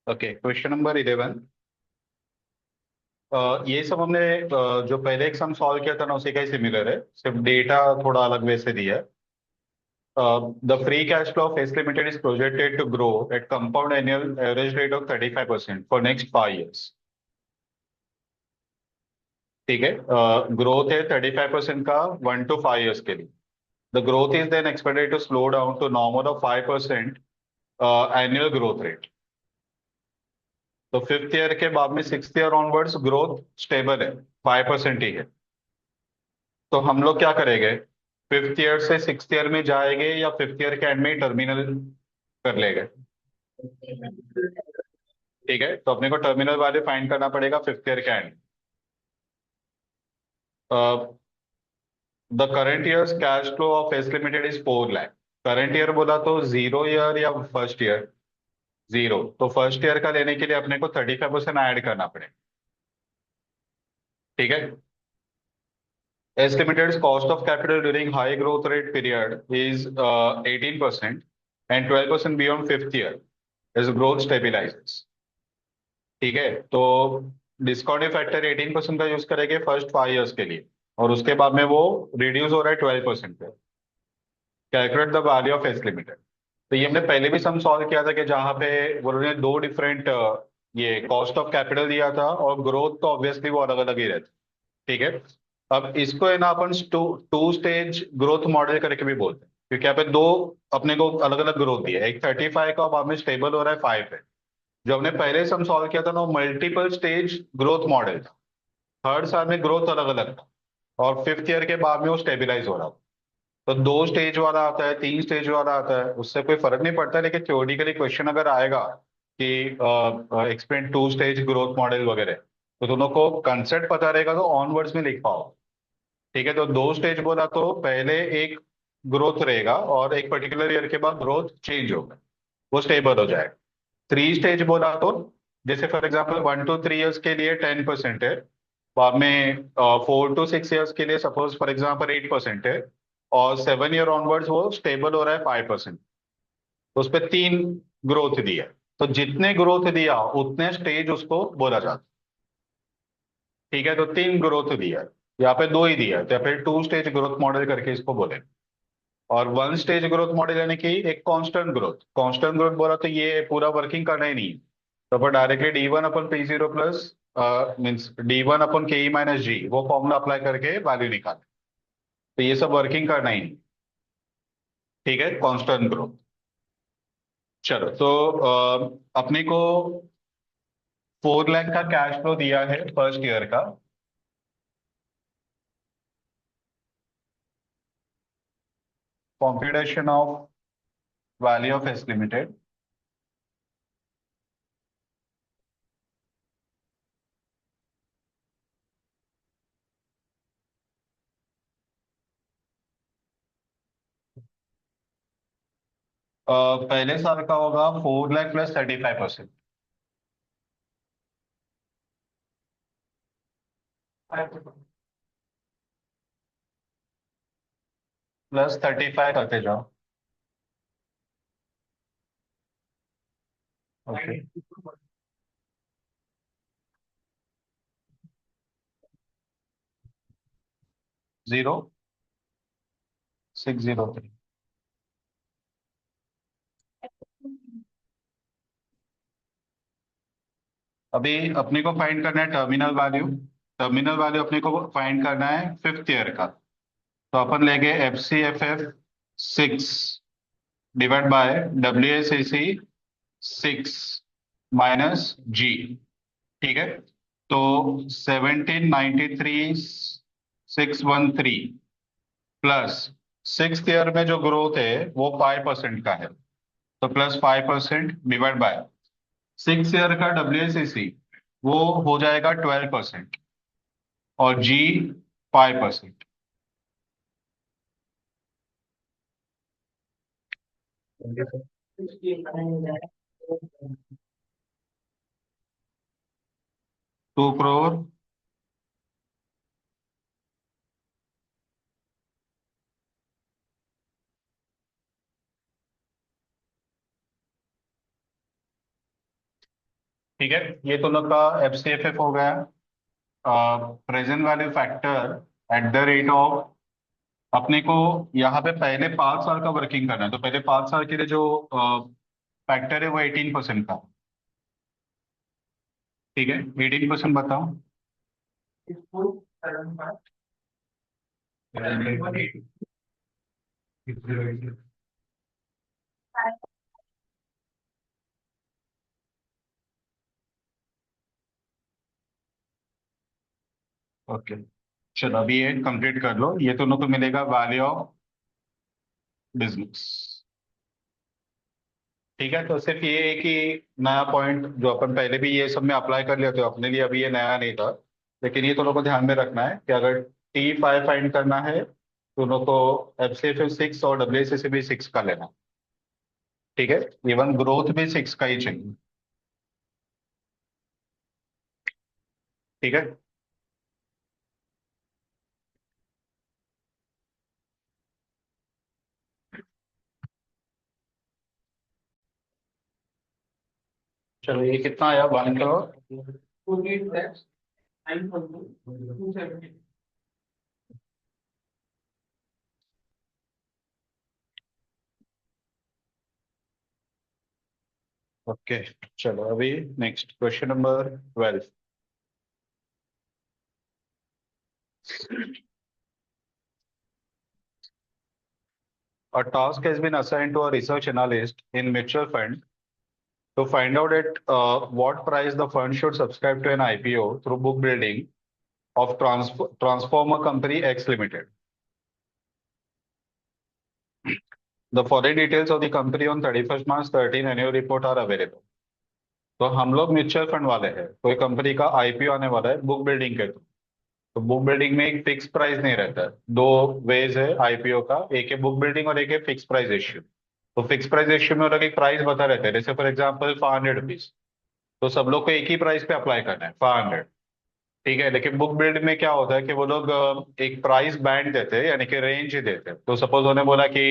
Okay, question number 11। ये सब हमने जो पहले एक सम सॉल्व किया था ना, उसी का ही सिमिलर है, सिर्फ डेटा थोड़ा अलग वे से दिया है। The free cash flow of S limited is projected to grow at compound annual average rate of 35% for next 5 years। ठीक है, ग्रोथ है 35% का 1 to 5 years के लिए। The growth is then expected to slow down to normal of 5% annual growth rate. तो fifth year के बाद में sixth year onwards growth stable है, 5% ही है। तो हम लोग क्या करेंगे, फिफ्थ ईयर से सिक्स्थ ईयर में जाएंगे या फिफ्थ ईयर के एंड में टर्मिनल कर लेंगे। ठीक है, तो अपने को टर्मिनल वैल्यू फाइंड करना पड़ेगा फिफ्थ ईयर के and. The current year cash flow of S limited is 4 lakh. Current year बोला तो 0 ईयर या फर्स्ट ईयर? जीरो। तो फर्स्ट ईयर का लेने के लिए अपने को 35% ऐड करना पड़ेगा। ठीक है। S limited cost of capital during high growth rate period is 18% and 12% beyond fifth year as growth stabilizes. ठीक है, तो डिस्काउंटिंग फैक्टर 18% का यूज करेंगे फर्स्ट 5 years के लिए, और उसके बाद में वो रिड्यूस हो रहा है 12% पे। Calculate the value of S limited. तो ये हमने पहले भी सम सॉल्व किया था कि जहाँ पे उन्होंने दो डिफरेंट ये कॉस्ट ऑफ कैपिटल दिया था, और ग्रोथ तो ऑब्वियसली वो अलग अलग ही रहती। ठीक है। अब इसको है ना अपन two two stage growth model करके भी बोलते हैं, क्योंकि यहाँ पे दो अपने को अलग अलग ग्रोथ दिया है। एक 35 का बाद में स्टेबल हो रहा है 5 पे। जो हमने पहले सम सॉल्व किया था ना, वो मल्टीपल स्टेज ग्रोथ मॉडल था। हर साल में ग्रोथ अलग अलग था, और फिफ्थ ईयर के बाद में वो स्टेबिलाईज हो रहा था। तो 2 स्टेज वाला आता है, 3 स्टेज वाला आता है, उससे कोई फर्क नहीं पड़ता। लेकिन थ्योरेटिकली क्वेश्चन अगर आएगा कि एक्सप्लेन 2 स्टेज ग्रोथ मॉडल वगैरह, तो दोनों को कंसेप्ट पता रहेगा तो ऑनवर्ड्स में लिख पाओ। ठीक है, तो 2 स्टेज बोला तो पहले एक ग्रोथ रहेगा और एक पर्टिकुलर ईयर के बाद ग्रोथ चेंज होगा, वो स्टेबल हो जाएगा। 3 स्टेज बोला तो जैसे फॉर एग्जाम्पल 1 to 3 years के लिए 10% है, बाद में 4 to 6 years के लिए सपोज फॉर एग्जाम्पल 8% है, और 7 year ऑनवर्ड्स वो स्टेबल हो रहा है 5%। तो उस पर 3 ग्रोथ दिया। तो जितने ग्रोथ दिया उतने स्टेज उसको बोला जाता है। ठीक है, तो 3 ग्रोथ दिया है। यहाँ पे दो ही दिया है, तो यहाँ पे 2 स्टेज ग्रोथ मॉडल करके इसको बोले। और 1 स्टेज ग्रोथ मॉडल यानी कि एक कांस्टेंट ग्रोथ। कांस्टेंट ग्रोथ बोला तो ये पूरा वर्किंग करना ही नहीं है। तो अपन directly D1/P0 plus means D1/KE - G वो फॉर्मूला अप्लाई करके वैल्यू निकाले। तो ये सब वर्किंग करना ही नहीं। ठीक है, कांस्टेंट ग्रोथ। चलो, तो अपने को 4 लाख का कैश फ्लो दिया है फर्स्ट ईयर का। Computation of value of S limited. पहले साल का होगा 4 लाख प्लस 35%। प्लस 35 करते जाओ। ओके। 0603। अभी अपने को फाइंड करना है टर्मिनल वैल्यू। टर्मिनल वैल्यू अपने को फाइंड करना है फिफ्थ ईयर का। तो अपन लेंगे FCFF 6 divide by WSAC 6 -G। ठीक है, तो 1793,613 प्लस सिक्स ईयर में जो ग्रोथ है वो 5% का है, तो प्लस 5% डिवाइड बाय 6 ईयर का WSAC वो हो जाएगा 12%, और G 5%। 2 करोड़। ठीक है, ये दोनों का FCFF हो गया। Present value factor at the rate of, अपने को यहाँ पे पहले 5 साल का वर्किंग करना है, तो पहले 5 साल के लिए जो फैक्टर है वो 18% का। ठीक है, 18% बताओ। ओके, चलो अभी ये कंप्लीट कर लो, ये दोनों को मिलेगा वैल्यू ऑफ बिजनेस। ठीक है, तो सिर्फ ये एक ही नया पॉइंट जो अपन पहले भी ये सब में अप्लाई कर लिया, तो अपने लिए अभी ये नया नहीं था, लेकिन ये दोनों को ध्यान में रखना है कि अगर T5 फाइंड करना है, दोनों को FCFF 6 और WCCB 6 का लेना। ठीक है, इवन ग्रोथ भी 6 का ही चाहिए। ठीक है, चलो ये कितना आया, 1 करोड़। ओके, चलो अभी next question number 12। A task has been assigned to a research analyst in mutual fund to find out at what price the fund should subscribe to an IPO through book building of Transformer Company X Limited. The following details of the company on 31st March 13 annual report are available. तो हम लोग mutual fund वाले हैं, कोई company का IPO आने वाला है बुक बिल्डिंग के थ्रू। तो बुक बिल्डिंग में एक फिक्स प्राइस नहीं रहता है, दो वेज है आईपीओ का, एक है बुक बिल्डिंग और एक है फिक्स प्राइस इश्यू। तो फिक्स प्राइस इश्यू में एक प्राइस बता रहता है, जैसे फॉर एग्जांपल 500 रुपीज, तो सब लोग को एक ही प्राइस पे अप्लाई करना है 500। ठीक है, लेकिन बुक बिल्ड में क्या होता है कि वो लोग एक प्राइस बैंड देते हैं, यानी कि रेंज ही देते हैं। तो सपोज उन्होंने बोला कि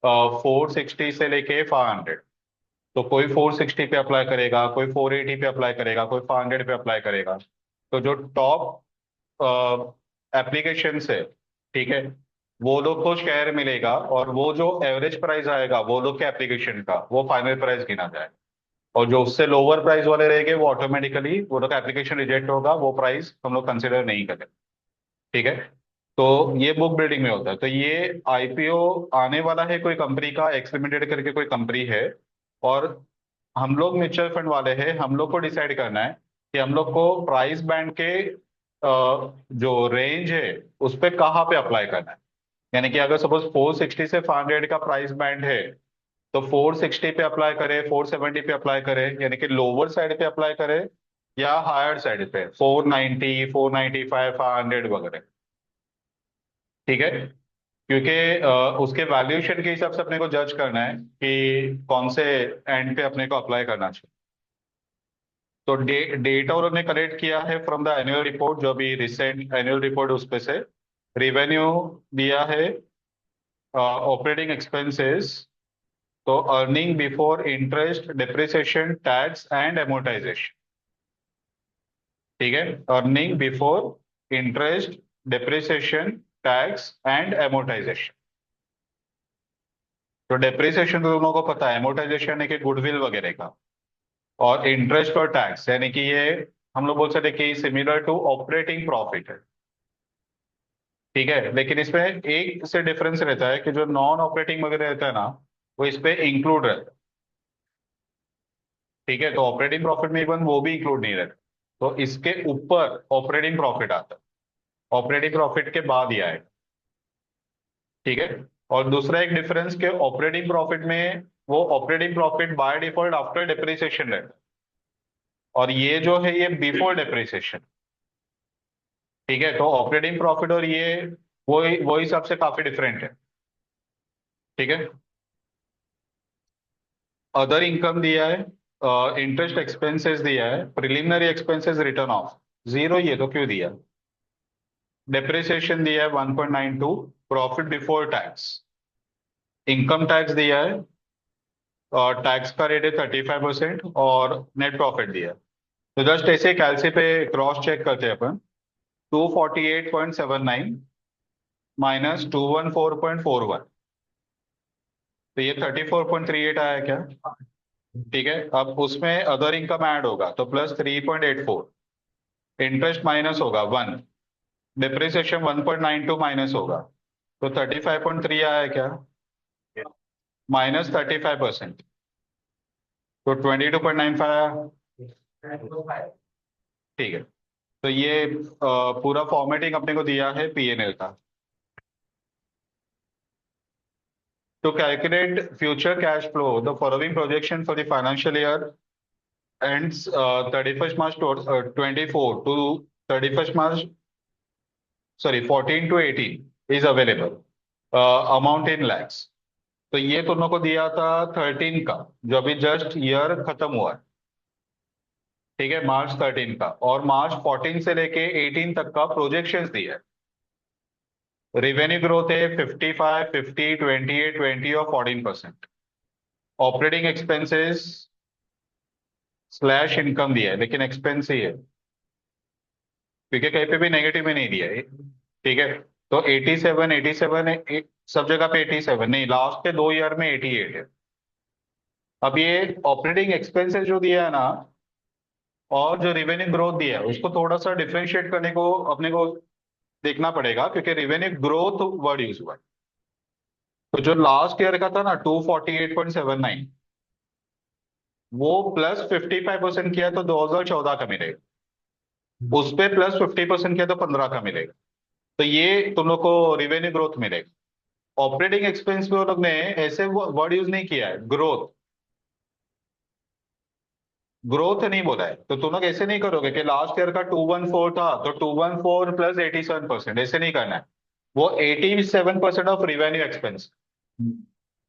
460 से लेके 500, तो कोई 460 पे अप्लाई करेगा, कोई 480 पे अप्लाई करेगा, कोई 500 पे अप्लाई करेगा। तो जो टॉप एप्लीकेशन है, ठीक है, वो लोग को शेयर मिलेगा, और वो जो एवरेज प्राइस आएगा वो लोग के एप्लीकेशन का, वो फाइनल प्राइस गिना जाएगा। और जो उससे लोअर प्राइस वाले रहेंगे वो ऑटोमेटिकली वो लोग का एप्लीकेशन रिजेक्ट होगा, वो प्राइस हम लोग कंसिडर नहीं करें। ठीक है, तो ये बुक बिल्डिंग में होता है। तो ये आईपीओ आने वाला है कोई कंपनी का, एक्स लिमिटेड करके कोई कंपनी है, और हम लोग म्यूचुअल फंड वाले हैं, हम लोग को डिसाइड करना है कि हम लोग को प्राइस बैंड के जो रेंज है उस पे कहाँ पे अप्लाई करना है। यानी कि अगर सपोज 460 से 500 का प्राइस बैंड है, तो 460 पे अप्लाई करें, 470 पे अप्लाई करें, यानी कि लोअर साइड पे अप्लाई करें, या हायर साइड पे 490, 495, 500 वगैरह। ठीक है, क्योंकि उसके वैल्यूएशन के हिसाब से अपने को जज करना है कि कौन से एंड पे अपने को अप्लाई करना चाहिए। तो डेटा उन्होंने कलेक्ट किया है फ्रॉम द एनुअल रिपोर्ट, जो अभी रिसेंट एनुअल रिपोर्ट उस पे से रिवेन्यू दिया है, ऑपरेटिंग एक्सपेंसेस, तो earning before interest depreciation tax and amortisation. ठीक है, earning before interest depreciation tax and amortisation. तो डिप्रिसिएशन तो दोनों को पता है, एमोर्टाइजेशन है कि गुडविल वगैरह का, और इंटरेस्ट और टैक्स यानी कि ये हम लोग बोल सकते हैं कि सिमिलर टू ऑपरेटिंग प्रॉफिट है। ठीक है, लेकिन इसमें एक से डिफरेंस रहता है कि जो नॉन ऑपरेटिंग वगैरह रहता है ना, वो इस पे इंक्लूड रहता है। ठीक है, तो ऑपरेटिंग प्रॉफिट में इवन वो भी इंक्लूड नहीं रहता, तो इसके ऊपर ऑपरेटिंग प्रॉफिट आता है, ऑपरेटिंग प्रॉफिट के बाद ही आएगा। ठीक है, और दूसरा एक डिफरेंस के ऑपरेटिंग प्रॉफिट में, वो operating profit by default after depreciation रहता है, और ये जो है ये बिफोर डिप्रिसिएशन। ठीक है, तो ऑपरेटिंग प्रॉफिट और ये वो हिसाब से काफी डिफरेंट है। ठीक है, अदर इनकम दिया है, इंटरेस्ट एक्सपेंसेस दिया है, preliminary expenses return of zero, ये तो क्यों दिया। डेप्रिसिएशन दिया है 1.92, profit before tax, income tax दिया है, टैक्स का रेट है 35%, और नेट प्रॉफिट दिया है। तो जस्ट ऐसे कैलसी पे क्रॉस चेक करते हैं अपन। 248.79 माइनस 214.41, तो ये 34.38 आया क्या? ठीक है, अब उसमें अदर इनकम ऐड होगा तो प्लस 3.84, इंटरेस्ट माइनस होगा 1, डिप्रिसिएशन 1.92 माइनस होगा, तो 35.3 आया क्या? माइनस 35%, तो 22.95 आया। ठीक है, तो ये पूरा फॉर्मेटिंग अपने को दिया है पीएनएल का। To calculate future cash flow, the following projection for the financial year ends 31st March 24 to 31st March, sorry, 14 to 18 is available. Amount in lakhs. तो ये तुम को दिया था 13 का, जो अभी जस्ट ईयर खत्म हुआ है। ठीक है, मार्च 13 का, और मार्च 14 से लेके 18 तक का प्रोजेक्शंस दिया है। रेवेन्यू ग्रोथ है 55, 50, 28, 20 और 14%। ऑपरेटिंग एक्सपेंसेस स्लैश इनकम दिया है, लेकिन एक्सपेंस ही है, क्योंकि कहीं पे भी नेगेटिव में नहीं दिया है। ठीक है, तो 87, 87 सब जगह पे 87 नहीं, लास्ट के 2 ईयर में 88 है। अब ये ऑपरेटिंग एक्सपेंसेस जो दिया है ना, और जो रिवेन्यू ग्रोथ दिया है, उसको थोड़ा सा डिफरेंशिएट करने को अपने को देखना पड़ेगा, क्योंकि रिवेन्यू ग्रोथ वर्ड यूज हुआ है। तो जो लास्ट ईयर का था ना 248.79, वो प्लस 55% किया तो 2014 का मिलेगा, उस पे प्लस 50% किया तो 15 का मिलेगा। तो ये तुम लोग को रिवेन्यू ग्रोथ मिलेगा। ऑपरेटिंग एक्सपेंस में वो लोग ने ऐसे वर्ड यूज नहीं किया है, ग्रोथ, ग्रोथ नहीं बोला है। तो तुम लोग ऐसे नहीं करोगे कि लास्ट ईयर का 214 था तो 214 प्लस 87%, ऐसे नहीं करना है। वो 87% of revenue expense,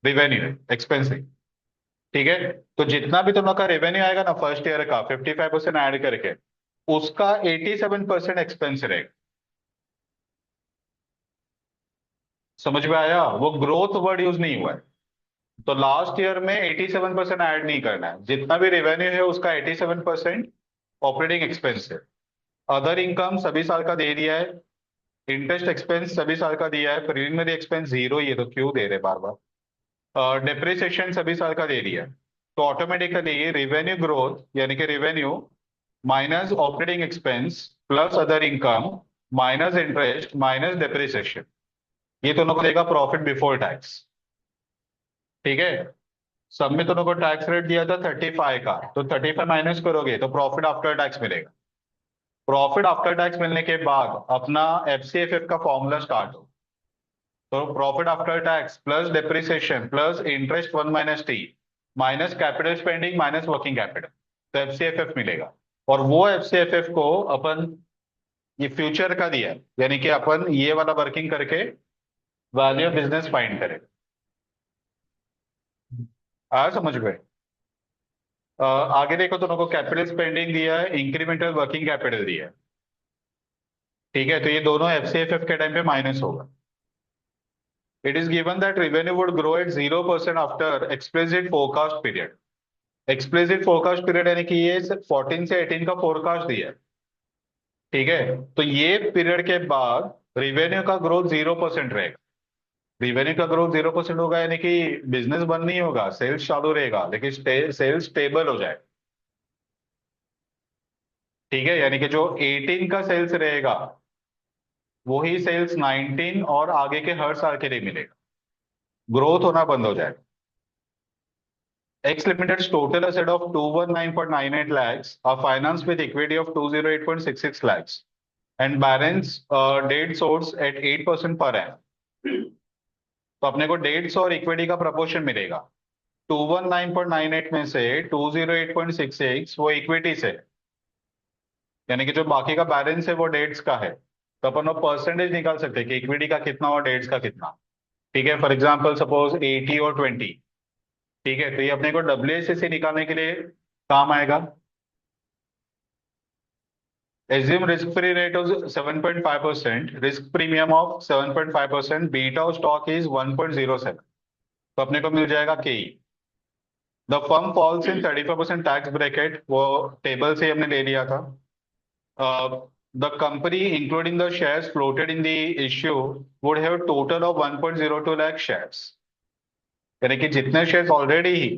revenue expense है। ठीक है, तो जितना भी तुम लोग का रेवेन्यू आएगा ना फर्स्ट ईयर का 55% ऐड करके, उसका 87% एक्सपेंस रहेगा। समझ में आया? वो ग्रोथ वर्ड यूज नहीं हुआ है। तो लास्ट ईयर में 87% ऐड नहीं करना है, जितना भी रेवेन्यू है उसका 87% ऑपरेटिंग एक्सपेंस है। अदर इनकम सभी साल का दे दिया है, इंटरेस्ट एक्सपेंस सभी साल का दिया है, प्रीलिमिनरी एक्सपेंस जीरो ही है, तो क्यों दे रहे बार बार? डेप्रिसिएशन सभी साल का दे दिया है। तो ऑटोमेटिकली रेवेन्यू ग्रोथ यानी कि revenue minus operating expense plus other income minus interest minus depreciation, ये दोनों को देगा प्रॉफिट बिफोर टैक्स। ठीक है, सब में दोनों को टैक्स रेट दिया था 35 का, तो 35 माइनस करोगे तो प्रॉफिट आफ्टर टैक्स मिलेगा। प्रॉफिट आफ्टर टैक्स मिलने के बाद अपना एफसीएफएफ का फॉर्मूला स्टार्ट हो। तो profit after tax plus depreciation plus interest 1 minus T minus capital spending minus working capital, तो एफसीएफएफ मिलेगा। और वो एफसीएफएफ को अपन ये फ्यूचर का दिया है, यानी कि अपन ये वाला वर्किंग करके वैल्यू बिजनेस फाइंड करें। आया समझ में? आगे देखो, दोनों को कैपिटल स्पेंडिंग दिया है, इंक्रीमेंटल वर्किंग कैपिटल दिया है। ठीक है, तो ये दोनों एफसीएफएफ के टाइम पे माइनस होगा। It is given that revenue would grow at 0% after explicit forecast period. Explicit forecast period यानी कि ये 14 से 18 का फोरकास्ट दिया है। ठीक है, तो ये पीरियड के बाद रेवेन्यू का ग्रोथ 0% रहेगा। रेवेन्यू का ग्रोथ 0% होगा, यानी कि बिजनेस बंद नहीं होगा, सेल्स चालू रहेगा, लेकिन सेल्स स्टेबल हो जाए। ठीक है, यानी कि जो 18 का सेल्स रहेगा वही सेल्स 19 और आगे के हर साल के लिए मिलेगा, ग्रोथ होना बंद हो जाएगा। X Limited's total asset of 219.98 lakhs are financed with equity of 208.66 lakhs and balance debt source at 8% per annum. तो अपने को डेट्स और इक्विटी का प्रपोर्शन मिलेगा। 219.98 में से 208.66 वो इक्विटी से, यानी कि जो बाकी का बैलेंस है वो डेट्स का है। तो अपन वो परसेंटेज निकाल सकते हैं कि इक्विटी का कितना और डेट्स का कितना। ठीक है, फॉर एग्जांपल सपोज 80 और 20। ठीक है, तो ये अपने को WACC निकालने के लिए काम आएगा। Assume risk-free rate of 7.5%, risk premium of 7.5%, beta of stock is 1.07, तो अपने को मिल जाएगा KE। The firm falls in 34% tax bracket, वो टेबल से हमने ले लिया था। The company including the shares floated in the issue would have total of 1.02 lakh shares, यानी कि जितने शेयर्स ऑलरेडी ही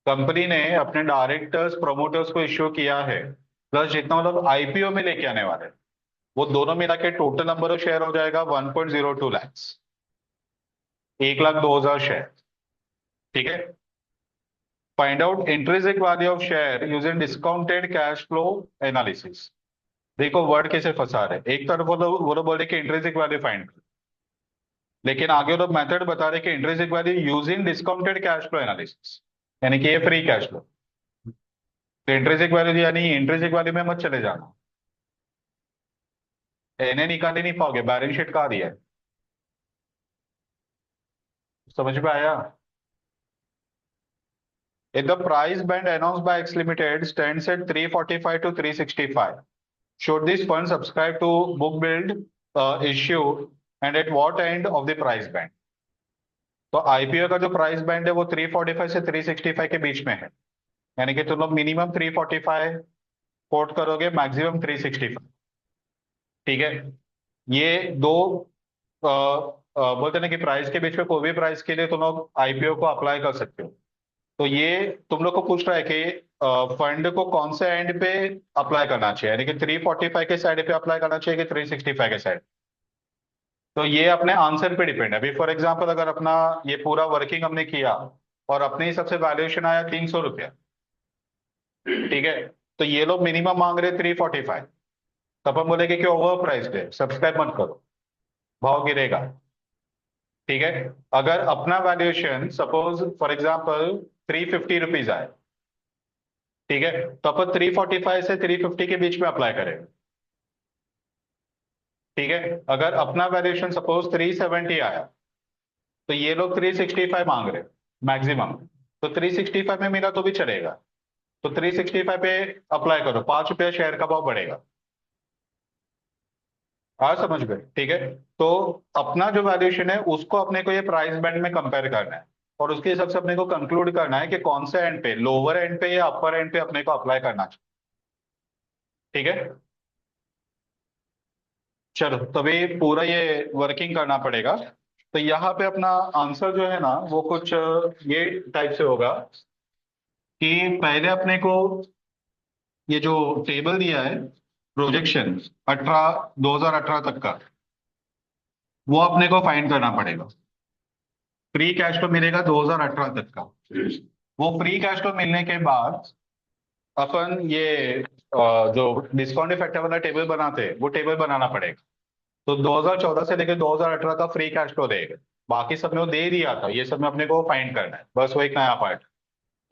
कंपनी ने अपने डायरेक्टर्स प्रमोटर्स को इश्यू किया है, प्लस जितना मतलब आईपीओ में लेके आने वाले हैं, वो दोनों मिला के टोटल नंबर ऑफ शेयर हो जाएगा 1.02 लैक्स, 1,02,000 शेयर। ठीक है। Find out intrinsic value of share using discounted cash flow analysis. देखो वर्ड कैसे फंसा रहे, एक तरफ वो लोग बोल रहे कि इंट्रिंसिक वैल्यू फाइंड, लेकिन आगे वो लोग मेथड बता रहे कि intrinsic value using discounted cash flow analysis, यानी कि ये फ्री कैश फ्लो। तो इंट्रिंसिक वैल्यू यानी इंट्रिंसिक वैल्यू में मत चले जाना, इन्हें निकाल ही नहीं पाओगे, बैलेंस शीट कहा दिया है। समझ में आया? If the price band announced by X Limited stands at 345 to 365, should this fund subscribe to book build issue and at what end of the price band? तो आईपीओ का जो प्राइस बैंड है वो 345 से 365 के बीच में है, यानी कि तुम लोग मिनिमम 345 कोट करोगे, मैक्सिमम 365। ठीक है। ये दो बोलते हैं ना कि प्राइस के बीच में कोई भी प्राइस के लिए तुम लोग आईपीओ को अप्लाई कर सकते हो। तो ये तुम लोग को पूछ रहा है कि फंड को कौन से एंड पे अप्लाई करना चाहिए, यानी कि 345 के साइड पे अप्लाई करना चाहिए कि 365 के साइड। तो ये अपने आंसर पे डिपेंड है। अभी फॉर एग्जांपल अगर अपना ये पूरा वर्किंग हमने किया और अपने हिसाब से वैल्यूएशन आया 300 रुपया, ठीक है, तो ये लोग मिनिमम मांग रहे 345, तो अपन बोलेंगे कि ओवर प्राइस्ड है, सब्सक्राइब मत करो, भाव गिरेगा। ठीक है। अगर अपना valuation suppose for example 350 rupees आए, ठीक है, तो अपन 345 से 350 के बीच में अप्लाई करें। ठीक है। अगर अपना वैल्यूएशन सपोज 370 आया, तो ये लोग 365 मांग रहे मैक्सिमम, तो 365 में मिला तो भी चलेगा, तो 365 पे अप्लाई करो, 5 रुपया शेयर का भाव बढ़ेगा। हाँ समझ गए। ठीक है। तो अपना जो वैल्यूएशन है उसको अपने को ये प्राइस बैंड में कंपेयर करना है, और उसके हिसाब से अपने को कंक्लूड करना है कि कौन से एंड पे, लोअर एंड पे या अपर एंड पे अपने को अप्लाई करना चाहिए। ठीक है। चलो तभी पूरा ये वर्किंग करना पड़ेगा। तो यहाँ पे अपना आंसर जो है ना वो कुछ ये टाइप से होगा कि पहले अपने को ये जो टेबल दिया है प्रोजेक्शन 2018 तक का, वो अपने को फाइंड करना पड़ेगा। फ्री कैश फ्लो मिलेगा 2018 तक का। वो फ्री कैश फ्लो मिलने के बाद अपन ये जो डिस्काउंट फैक्टर वाला टेबल बनाते हैं वो टेबल बनाना पड़ेगा। तो 2014 से लेकर 2018 का फ्री कैश फ्लो देगा, बाकी सब में वो दे दिया था, ये सब में अपने को फाइंड करना है, बस वो एक नया पार्ट।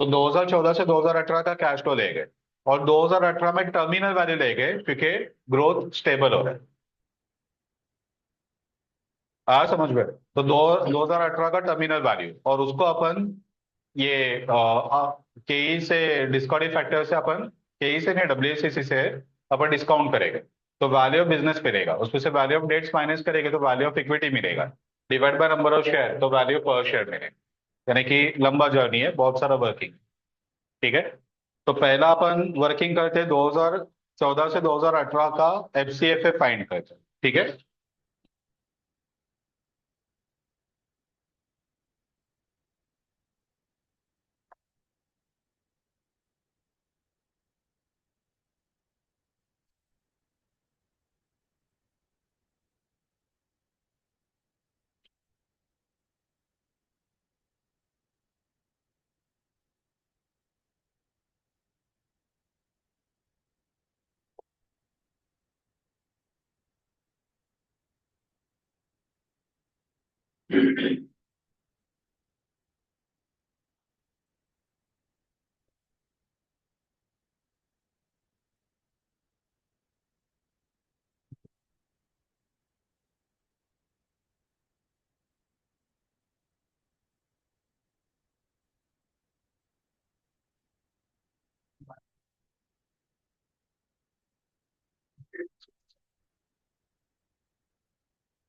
तो 2014 से 2018 का कैश फ्लो लेंगे, और 2018 में टर्मिनल वैल्यू लेंगे क्योंकि ग्रोथ स्टेबल हो रहा है। समझ गए? तो 2018 का टर्मिनल वैल्यू, और उसको अपन ये केई से डिस्काउंटिंग फैक्टर से अपन, केई से नहीं डब्ल्यूएससी से अपन डिस्काउंट करेंगे, तो वैल्यू ऑफ बिजनेस मिलेगा, उसमें से वैल्यू ऑफ डेट्स माइनस करेंगे तो वैल्यू ऑफ इक्विटी मिलेगा, divide by number of share तो वैल्यू पर शेयर मिलेगा। यानी कि लंबा जर्नी है, बहुत सारा वर्किंग। ठीक है। तो पहला अपन वर्किंग करते हैं 2014 से 2018 का एफसीएफए फाइंड करते हैं। ठीक है।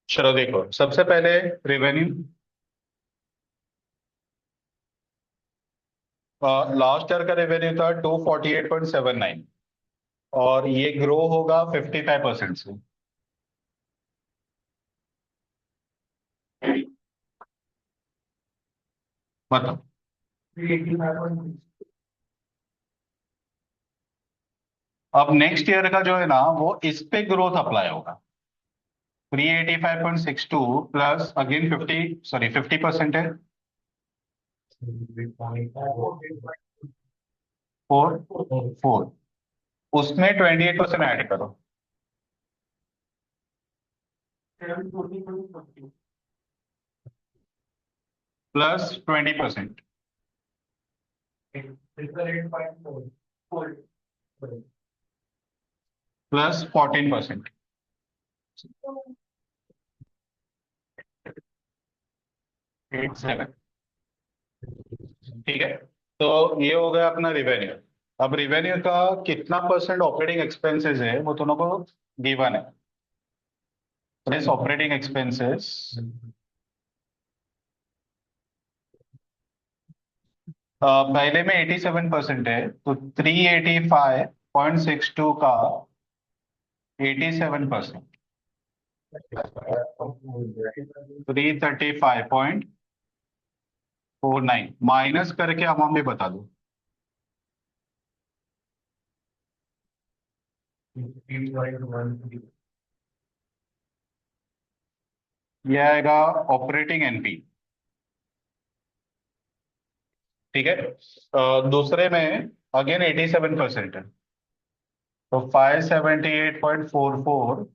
चलो देखो, सबसे पहले रेवेन्यू, लास्ट ईयर का रेवेन्यू था 248.79 और ये ग्रो होगा 55% से। बताओ। अब नेक्स्ट ईयर का जो है ना वो इस पे ग्रोथ अप्लाई होगा। 385.62 प्लस अगेन 50% है। 4 उसमें 28% ऐड करो। Plus 20% plus 14%। ठीक है, तो ये हो गया अपना रिवेन्यू। अब रिवेन्यू का कितना परसेंट ऑपरेटिंग एक्सपेंसेस है वो दोनों को गिवन है। प्लस ऑपरेटिंग एक्सपेंसेस पहले में 87% है, तो 385.62 का 87%, 335.49 माइनस करके अमाउंट भी बता दो। ये आएगा ऑपरेटिंग एनपी। ठीक है, दूसरे में अगेन 87% है, तो 578.44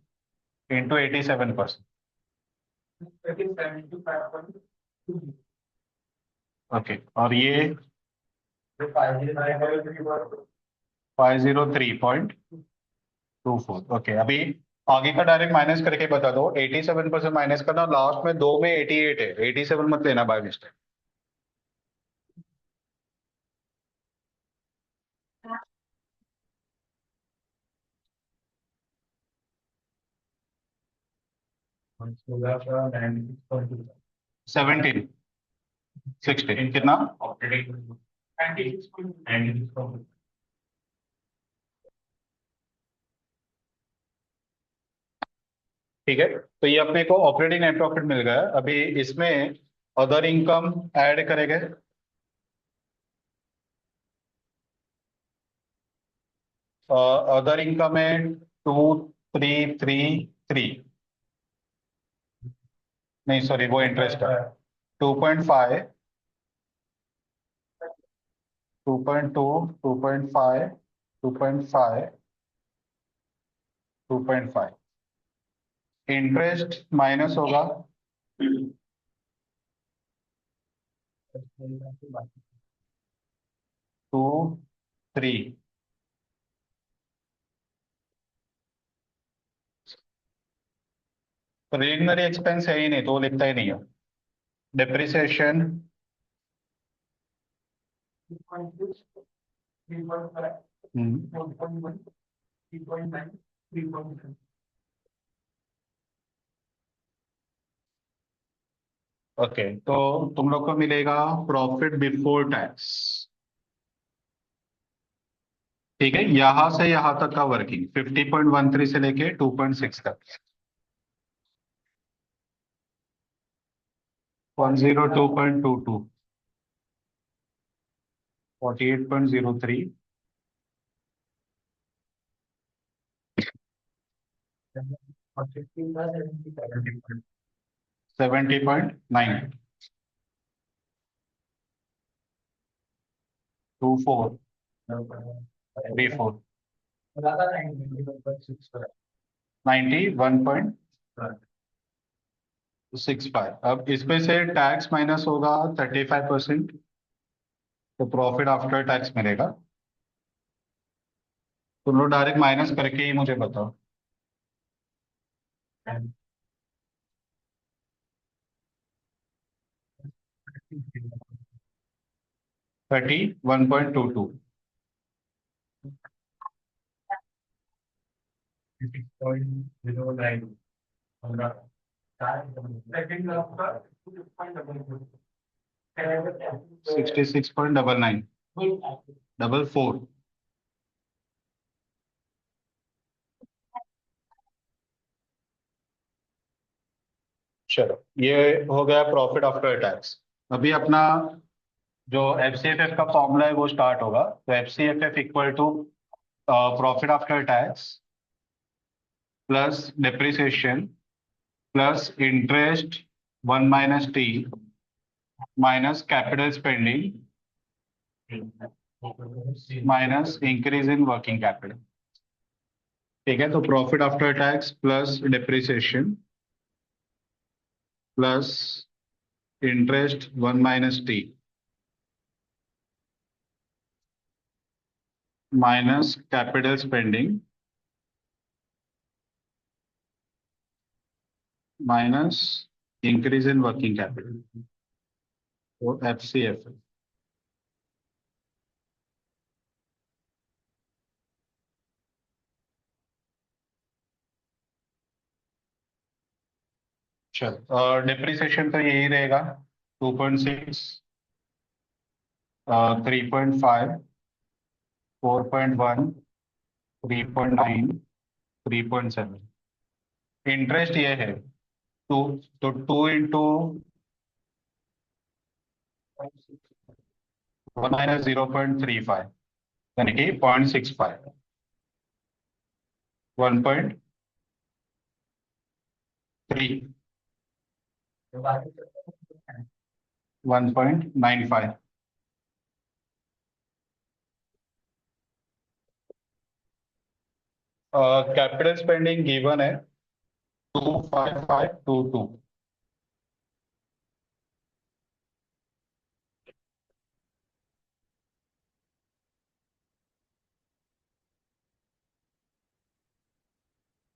इंटू 87%। ओके, और ये 503.24। ओके, अभी आगे का डायरेक्ट माइनस करके बता दो। 87% माइनस करना, लास्ट में दो में 88 है, 87 मत लेना बाय मिस्टेक। सेवनटीन 16 कितना? ठीक है, तो ये अपने को ऑपरेटिंग नेट प्रॉफिट मिल गया। अभी इसमें अदर इनकम ऐड करेंगे। अदर इनकम है 2333, नहीं सॉरी वो इंटरेस्ट है। 2.5, 2.2, 2.5, 2.5, 2.5 इंटरेस्ट माइनस होगा 2, 3। प्रिलिमिनरी एक्सपेंस है ही नहीं तो वो लिखता ही नहीं है। डिप्रिसिएशन 3.9। ओके, तो तुम लोग को मिलेगा प्रॉफिट बिफोर टैक्स। ठीक है, यहां से यहां तक का वर्किंग 50.13 से लेके 2.6 तक। 102.22, 48.03, 70.9, 2434, 91.65। अब इसमें से टैक्स माइनस होगा 35%, तो प्रॉफिट आफ्टर टैक्स मिलेगा। तुम लोग डायरेक्ट माइनस करके ही मुझे बताओ। 31.22। सिक्सटी 66.99। Double four. चलो ये हो गया प्रॉफिट आफ्टर टैक्स। अभी अपना जो एफ सी एफ एफ का फॉर्मूला है वो स्टार्ट होगा। तो F C F F equal to profit after tax plus depreciation plus interest one minus T minus capital spending minus increase in working capital. ठीक है, तो profit after tax plus depreciation plus interest one minus T minus capital spending minus increase in working capital, तो F C F. चलो depreciation तो यही रहेगा 2.6, 3.5, 4.1, 3.9, 3.7। Interest ये है टू, तो 2 into 1 - 0.35 यानी कि 0.65, 1.3, 1.95। कैपिटल स्पेंडिंग गिवन है 25522।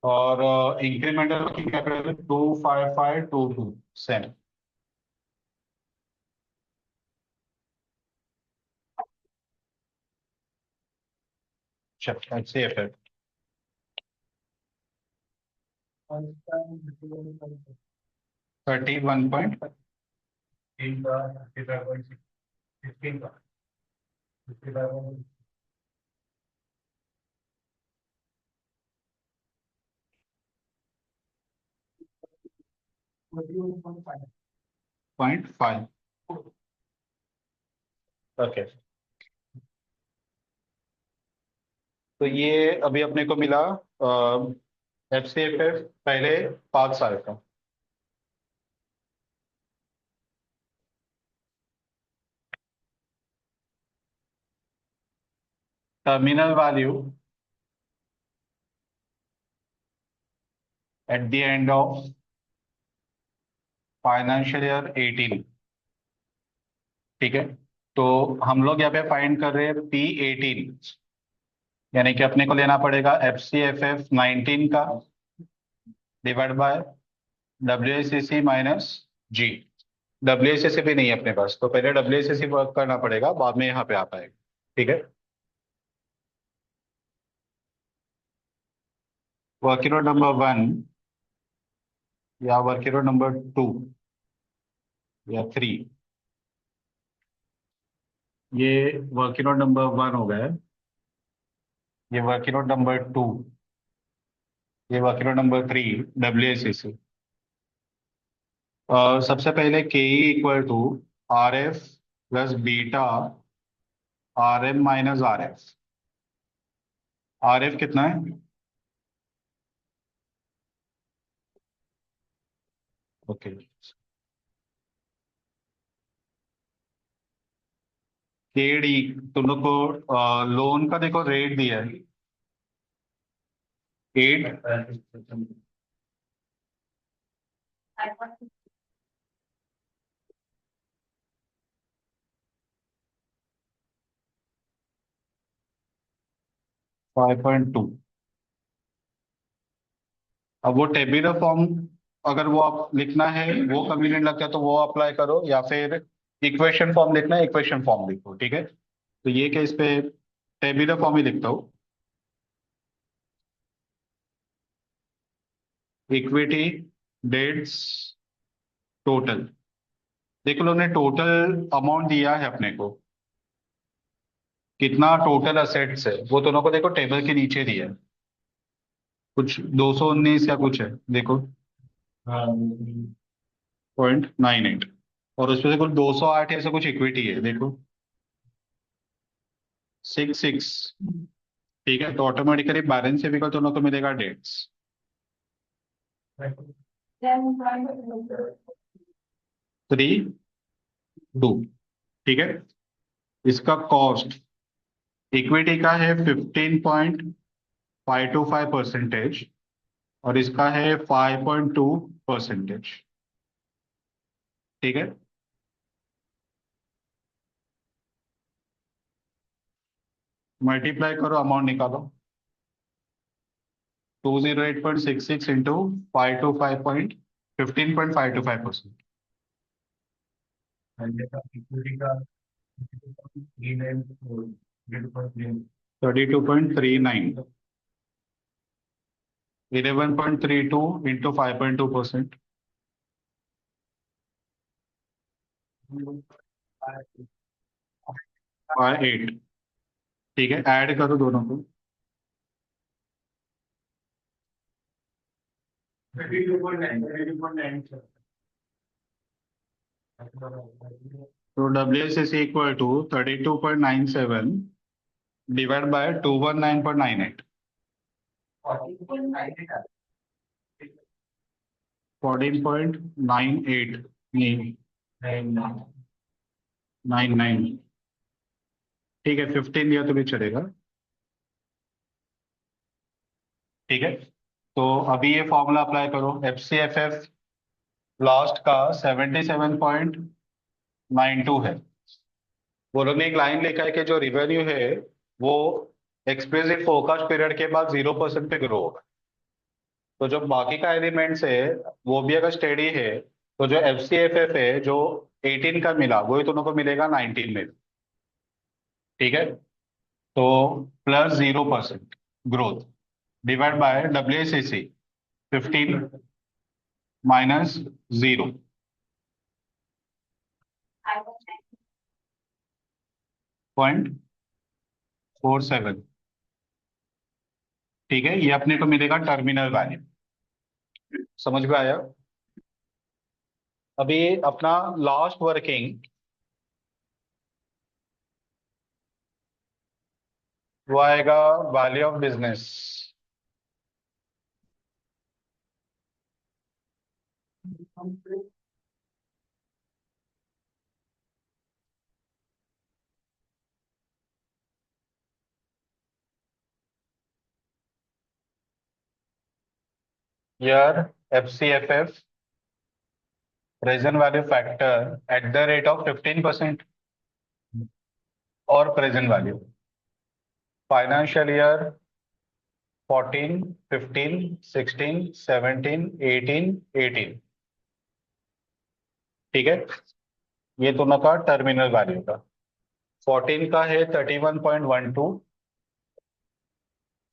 और इंक्रीमेंटल वर्किंग कैपिटल 25522 सेम। चलो H C F F 31.5। Okay, तो ये अभी अपने को मिला एफ सी एफ एफ पहले 5 साल का। Terminal value at the end of financial year 18। ठीक है, तो हम लोग यहाँ पे फाइंड कर रहे हैं P18, यानी कि अपने को लेना पड़ेगा एफ सी एफ एफ 19 का divide by W S C C minus G. W S C C भी नहीं है अपने पास, तो पहले W S C C work करना पड़ेगा, बाद में यहाँ पे आ पाएगा। ठीक है, वर्किंग नोट नंबर 1 या वर्किंग नोट नंबर 2 या 3, ये वर्किंग नोट नंबर 1 हो गया है, ये वर्किंग नोट नंबर 2, ये working note number 3, W S C C. सबसे पहले K E equal to R F plus beta R M minus R F. R F कितना है? ओके, के डी, तुम लोग को लोन का देखो रेट दिया है 8.5.2। अब वो टेबुलर फॉर्म अगर वो आप लिखना है, वो कन्वीनियंट लगता है तो वो अप्लाई करो, या फिर इक्वेशन फॉर्म लिखना है इक्वेशन फॉर्म लिखो। ठीक है, तो ये केस पे टेबुलर फॉर्म ही लिखता हूँ। इक्विटी डेट्स टोटल, देखो लोग ने टोटल अमाउंट दिया है अपने को, कितना टोटल असेट्स है वो दोनों को देखो, टेबल के नीचे दिया है। कुछ 219 या कुछ है, देखो। हाँ, 0.98। और उसमें से कुछ 208 ऐसा कुछ इक्विटी है, देखो। 66। ठीक है, तो ऑटोमेटिकली बैलेंस से भी दोनों को मिलेगा डेट्स। 3, 2। ठीक है। इसका कॉस्ट इक्विटी का है 15.525%। और इसका है 5.2%। ठीक है। मल्टीप्लाई करो, अमाउंट निकालो। 208.66 इंटू 525.15.525%। 32.39। 11.32 इंटू 5.2%। 8। ठीक है, ऐड करो दोनों को। 32.97 डिवाइड बाय 219.98। 14.98। नहीं, 99। ठीक है, 15 दिया तो भी चलेगा। ठीक है, तो अभी ये फॉर्मूला अप्लाई करो। F C F F last का 77.92 है। वो लोग ने एक लाइन लिखा है कि जो रिवेन्यू है वो एक्सप्लिसिट फोरकास्ट पीरियड के बाद 0% पे ग्रो होगा। तो जो बाकी का एलिमेंट्स है वो भी अगर स्टेडी है, तो जो एफ सी एफ एफ है जो 18 का मिला वही दोनों को मिलेगा 19 में। ठीक है, तो +0% ग्रोथ डिवाइड बाय WACC 15 -0 0.47। ठीक है, ये अपने को मिलेगा टर्मिनल वैल्यू। समझ में आया? अभी अपना लास्ट वर्किंग वो आएगा वैल्यू ऑफ बिजनेस। यार, FCFF present value factor at the rate of 15% और प्रेजेंट वैल्यू फाइनेंशियल ईयर 14, 15, 16, 17, 18, 18। ठीक है, ये दोनों का टर्मिनल वैल्यू का। 14 का है 31.12,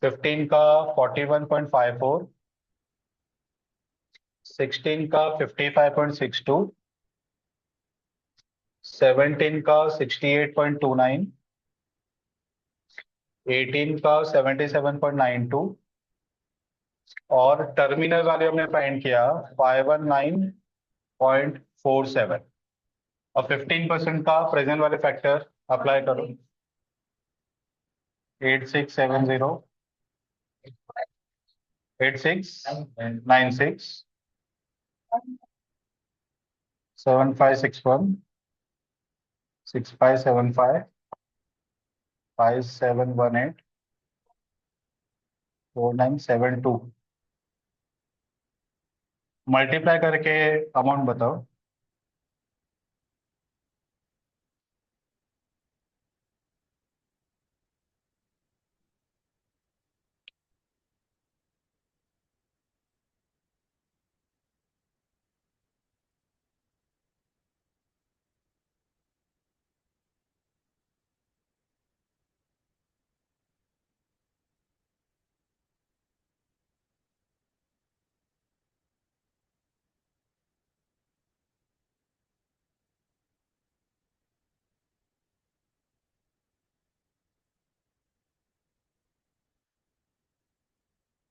15 का 41.54, 16 का 55.62, 17 का 68.29, 18 का 77.92 और टर्मिनल वैल्यू हमने फाइंड किया 519.47। और 15% का प्रेजेंट वाले फैक्टर अप्लाई करो। 8670, 8696, 7561, 6575, 5718, 4972। मल्टीप्लाई करके अमाउंट बताओ।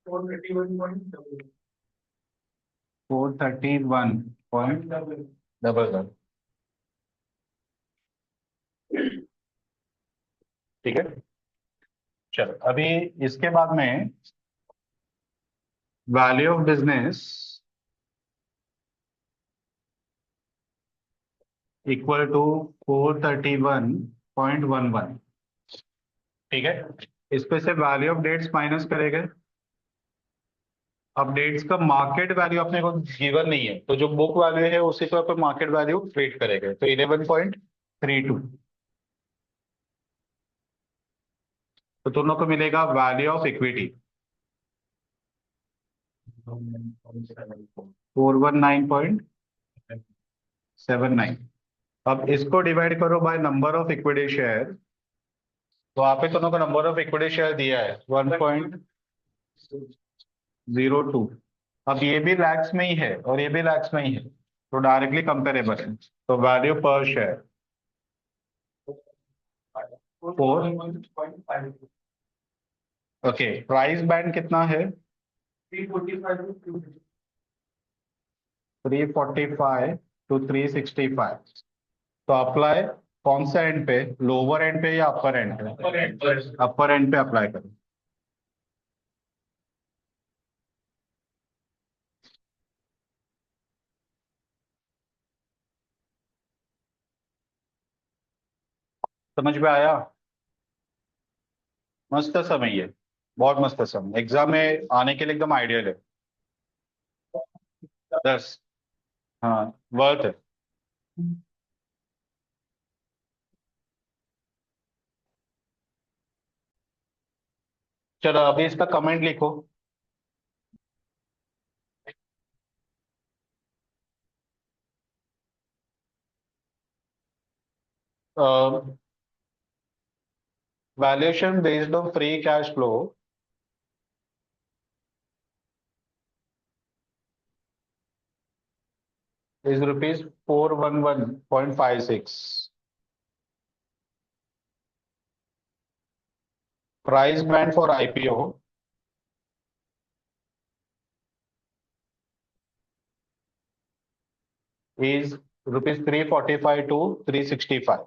431.00। ठीक है, चलो अभी इसके बाद में value of business equal to 431.11। ठीक है, इस पे से वैल्यू ऑफ डेट्स माइनस करेंगे। अब डेट्स का मार्केट वैल्यू अपने को गिवन नहीं है, तो जो बुक वैल्यू है उसी को अपन मार्केट वैल्यू ट्रीट करेंगे, तो 11.32। तो दोनों को मिलेगा वैल्यू ऑफ इक्विटी 419.79। अब इसको डिवाइड करो bye number of equity share, तो आप ही दोनों को नंबर ऑफ इक्विटी शेयर दिया है 1.02। अब ये भी लैक्स में ही है और ये भी लैक्स में ही है, तो डायरेक्टली कंपेरेबल है। तो वैल्यू पर शेयर 4। ओके, प्राइस बैंड कितना है? 345 to 365। तो अप्लाई कौन सा एंड पे, लोअर एंड पे या अपर एंड पे? अपर एंड पे अप्लाई करो। समझ में आया? मस्त समय ये, बहुत मस्त समय, एग्जाम में आने के लिए एकदम आइडियल है। 10। हाँ, वर्थ है। चलो अभी इसका कमेंट लिखो। Valuation based on free cash flow is rupees 411.56. Price band for IPO is rupees 345 to 365.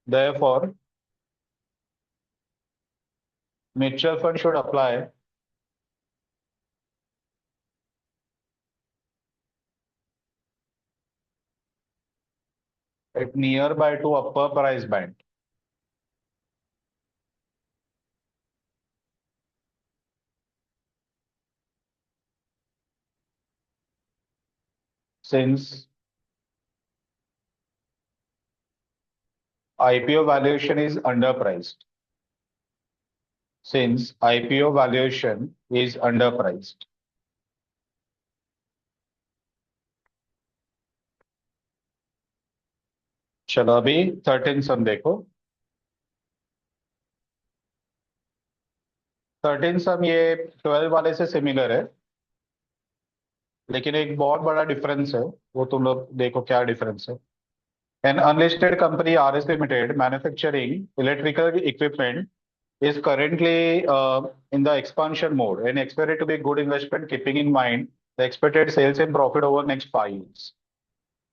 Therefore, mutual fund should apply at nearby to upper price band. Since IPO valuation is underpriced. Since IPO valuation is underpriced. चलो अभी 13 सम देखो। 13 सम ये 12 वाले से similar है, लेकिन एक बहुत बड़ा डिफरेंस है, वो तुम लोग देखो क्या डिफरेंस है। An unlisted company RS Limited manufacturing electrical equipment is currently in the expansion mode and expected to be good investment, keeping in mind the expected sales and profit over next 5 years.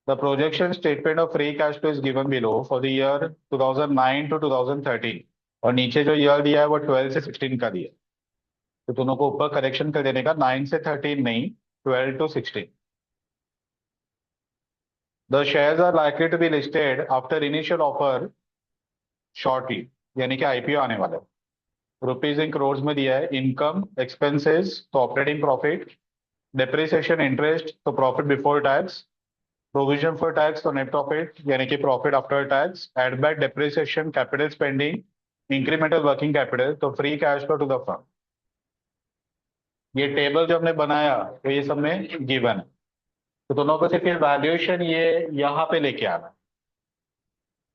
The projection statement of free cash flow is given below for the year 2009 to 2013 और नीचे जो year दिया है वो 12 से 16 का दिया, तो दोनों को ऊपर करेक्शन कर देने का, 9 से 13 नहीं, 12 to 16. The shares are likely to be listed after initial offer shortly, यानी कि आईपीओ आने वाला है। रुपीज इन करोड़ में दिया है। इनकम एक्सपेंसेस तो ऑपरेटिंग प्रॉफिट, डेप्रिसिएशन इंटरेस्ट तो profit before tax, provision for tax तो नेट प्रॉफिट यानी कि profit after tax, add back depreciation, capital spending, incremental working capital तो free cash flow to the firm. ये table जो हमने बनाया तो ये सब में गिवन है, तो दोनों को से फिर वैल्यूएशन ये यहाँ पे लेके आना।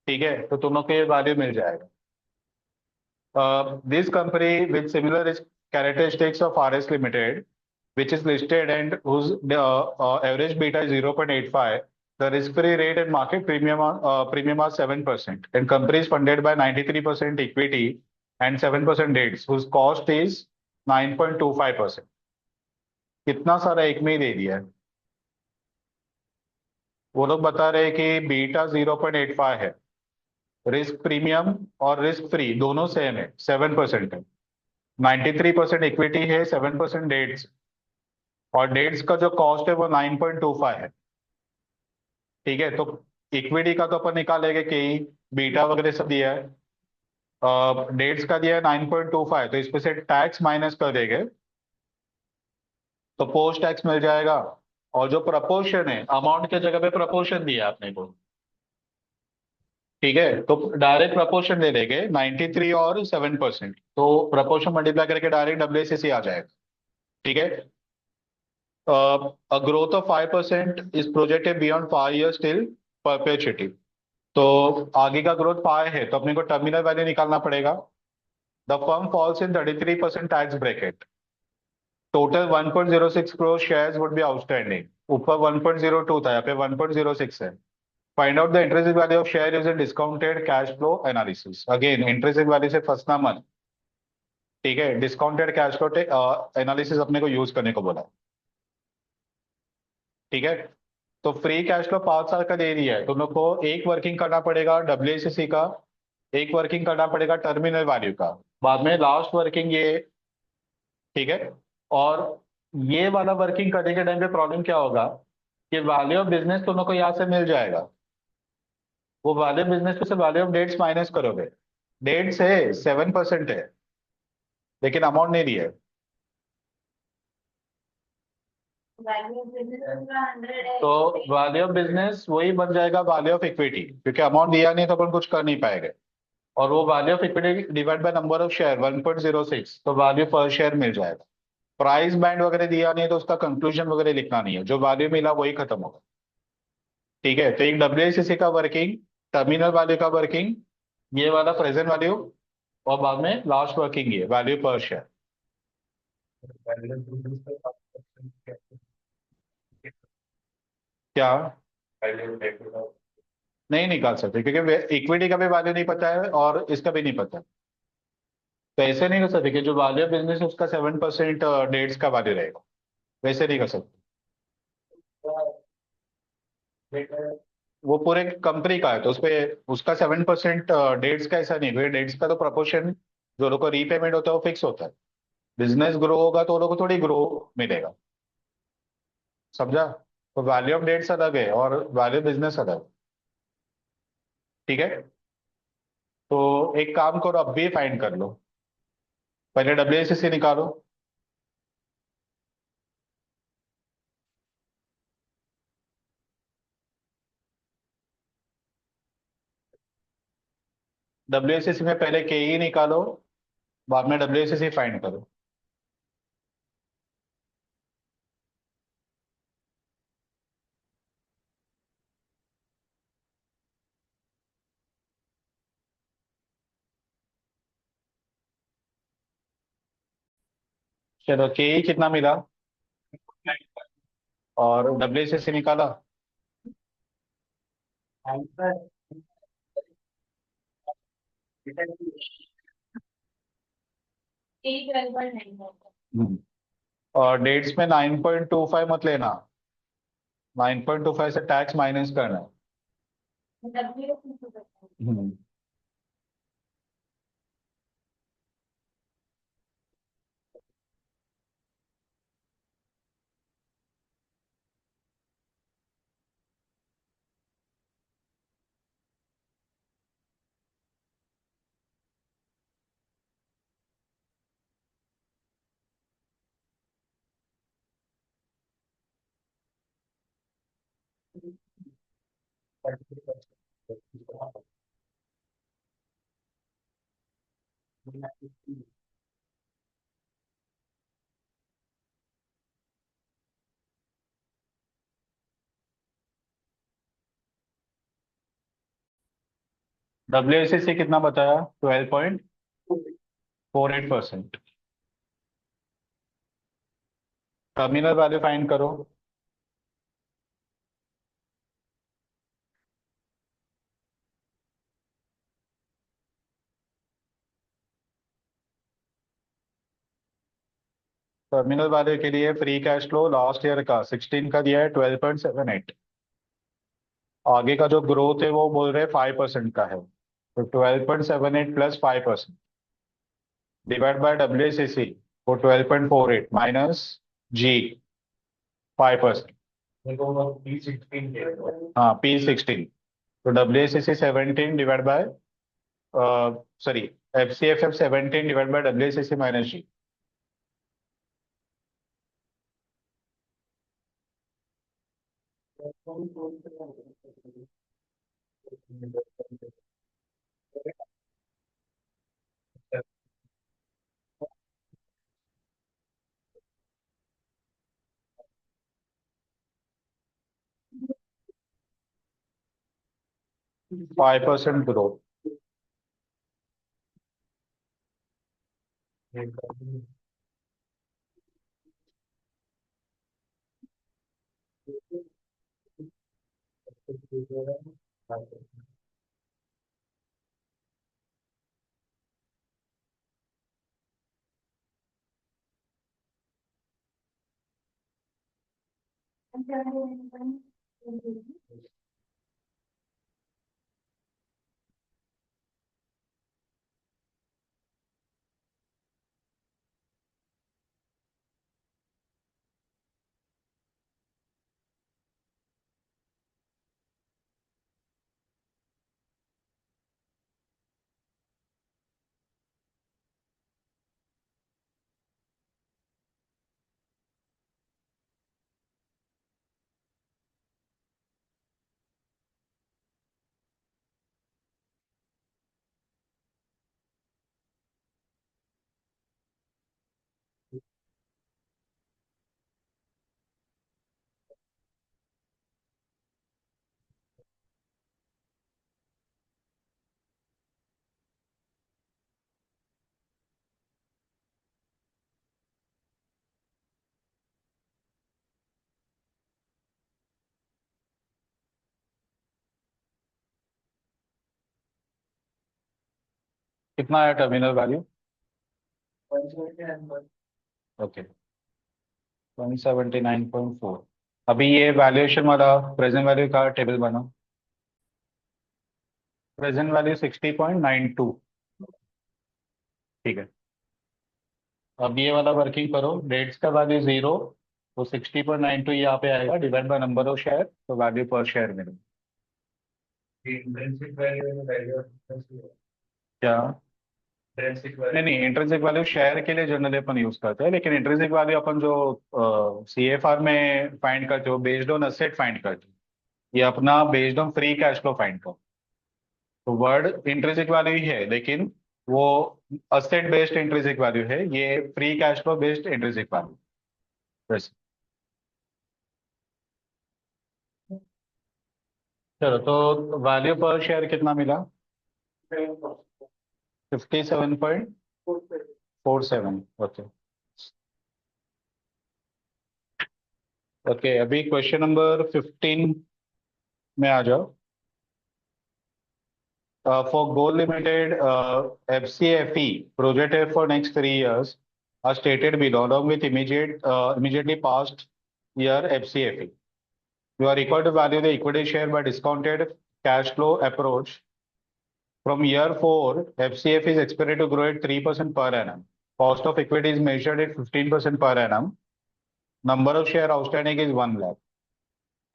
ठीक है, तो दोनों के वैल्यू मिल जाएगा। This company with similar characteristics of RS Limited, which is listed and whose average beta is 0.85, The risk-free rate and market premium are 7%, and company is funded by 93% equity and 7% debts, whose cost is 9.25%. कितना सारा एक में ही दे दिया है। वो लोग बता रहे हैं कि बीटा 0.85 है, रिस्क प्रीमियम और रिस्क फ्री दोनों सेम है, 7% है, 93% इक्विटी है, 7% डेट्स, और डेट्स का जो कॉस्ट है वो 9.25 है। ठीक है, तो इक्विटी का तो अपन निकालेंगे कि बीटा वगैरह सब दिया है, डेट्स का दिया है 9.25, तो इसमें से टैक्स माइनस कर देंगे तो पोस्ट टैक्स मिल जाएगा। और जो प्रपोर्शन है, अमाउंट के जगह पे प्रपोर्शन दिया है आपने को, ठीक है, तो डायरेक्ट प्रपोर्शन ले लेंगे 93 और 7%, तो प्रपोर्शन मल्टीप्लाई करके डायरेक्ट डब्ल्यूएसीसी आ जाएगा। ठीक है, a growth of 5% is projected beyond 5 years till perpetuity। तो आगे का ग्रोथ 5 है, तो अपने को टर्मिनल वैल्यू निकालना पड़ेगा। The firm falls in 33% tax bracket. Total 1.06 crore shares would be outstanding. ऊपर 1.02 था, यहाँ पे 1.06 है। Find out the intrinsic value of share using discounted cash flow analysis. Again intrinsic value से फंसना मत। ठीक है, डिस्काउंटेड कैश फ्लो एनालिसिस अपने को यूज करने को बोला। ठीक है, तो फ्री कैश फ्लो 5 साल का दे दिया है, तुम लोग को एक वर्किंग करना पड़ेगा डब्ल्यूएसीसी का, एक वर्किंग करना पड़ेगा टर्मिनल वैल्यू का, बाद में लास्ट वर्किंग ये। ठीक है, और ये वाला वर्किंग करने के टाइम पे प्रॉब्लम क्या होगा कि वैल्यू ऑफ बिजनेस तुम लोग को यहाँ से मिल जाएगा। वो वैल्यू ऑफ बिजनेस में से वैल्यू ऑफ डेट्स माइनस करोगे। डेट्स है 7% है, लेकिन अमाउंट नहीं दिया है। तो वैल्यू ऑफ बिजनेस वही बन जाएगा वैल्यू ऑफ इक्विटी, क्योंकि अमाउंट दिया नहीं तो अपन कुछ कर नहीं पाएंगे। और वो value of equity divide by number of share 1.06, तो वैल्यू पर शेयर मिल जाएगा। प्राइस बैंड वगैरह दिया नहीं है तो उसका कंक्लूजन वगैरह लिखना नहीं है, जो वैल्यू मिला वही खत्म होगा। ठीक है, तो एक डब्ल्यूआईसीसी का वर्किंग, टर्मिनल वैल्यू का वर्किंग, ये वाला प्रेजेंट वैल्यू, और बाद में लास्ट वर्किंग ये वैल्यू पर शेयर। क्या नहीं निकाल सकते, क्योंकि इक्विटी का भी वैल्यू नहीं पता है और इसका भी नहीं पता। तो ऐसे नहीं कर सकते कि जो वैल्यू ऑफ बिजनेस है उसका 7% डेट्स का वैल्यू रहेगा, वैसे नहीं कर सकते। वो पूरे कंपनी का है तो उसपे उसका 7% डेट्स का ऐसा नहीं, डेट्स का तो प्रपोर्शन जो लोग को रीपेमेंट होता है वो फिक्स होता है। बिजनेस ग्रो होगा तो वो लोग को थोड़ी ग्रो मिलेगा। समझा? तो वैल्यू ऑफ डेट्स अलग है और वैल्यू बिजनेस अलग है। ठीक है, तो एक काम करो, अब भी फाइंड कर लो, पहले डब्ल्यूएसीसी निकालो। डब्ल्यूएसीसी में पहले के ई निकालो, बाद में डब्ल्यूएसीसी फाइंड करो। चलो के ई कितना मिला और डब्ल्यूएसीसी निकाला। हम्म, और डेट्स में 9.25 मत लेना, 9.25 से टैक्स माइनस करना है। हम्म, डब्ल्यूएसीसी कितना बताया? 12.48%। टर्मिनल वैल्यू फाइंड करो। टर्मिनल वाले के लिए free cash flow last year का 16 का दिया है 12.78। आगे का जो ग्रोथ है वो बोल रहे हैं 5% का है, तो 12.78 प्लस 5% डिवाइड बाय WACC वो 12.48 माइनस जी 5%। हाँ P16, तो WACC 17 divide by sorry FCFF 17 divide by WACC minus G. 5% growth. कितना है टर्मिनल वैल्यू? ओके 179.4। अभी ये वैल्यूएशन वाला प्रेजेंट वैल्यू का टेबल बना। Present value 60.92। ठीक है, अब ये वाला वर्किंग करो, डेट्स का वैल्यू जीरो, तो 60.92 यहाँ पे आएगा, divide by number of share, तो वैल्यू पर शेयर मिलेगा। क्या? नहीं नहीं, इंट्रिंसिक वैल्यू शेयर के लिए जनरली अपन यूज करते हैं, लेकिन इंट्रिंसिक वैल्यू अपन जो CFR में फाइंड करते हो बेस्ड ऑन असेट फाइंड करते हो, ये अपना based on free cash flow find करो। तो वर्ड इंट्रिंसिक वैल्यू ही है, लेकिन वो असेट बेस्ड इंट्रिंसिक वैल्यू है, ये free cash flow based intrinsic value. बस। चलो, तो वैल्यू पर शेयर कितना मिला? 57.47। ओके। ओके, अभी क्वेश्चन नंबर 15 में आ जाओ। For Gold Limited, FCFE projected for next 3 years are stated below, along with immediately past year FCFE. You are required to value the equity share by discounted cash flow approach. From year 4, FCF is expected to grow at 3% per annum. Cost of equity is measured at 15% per annum. Number of share outstanding is 1 lakh.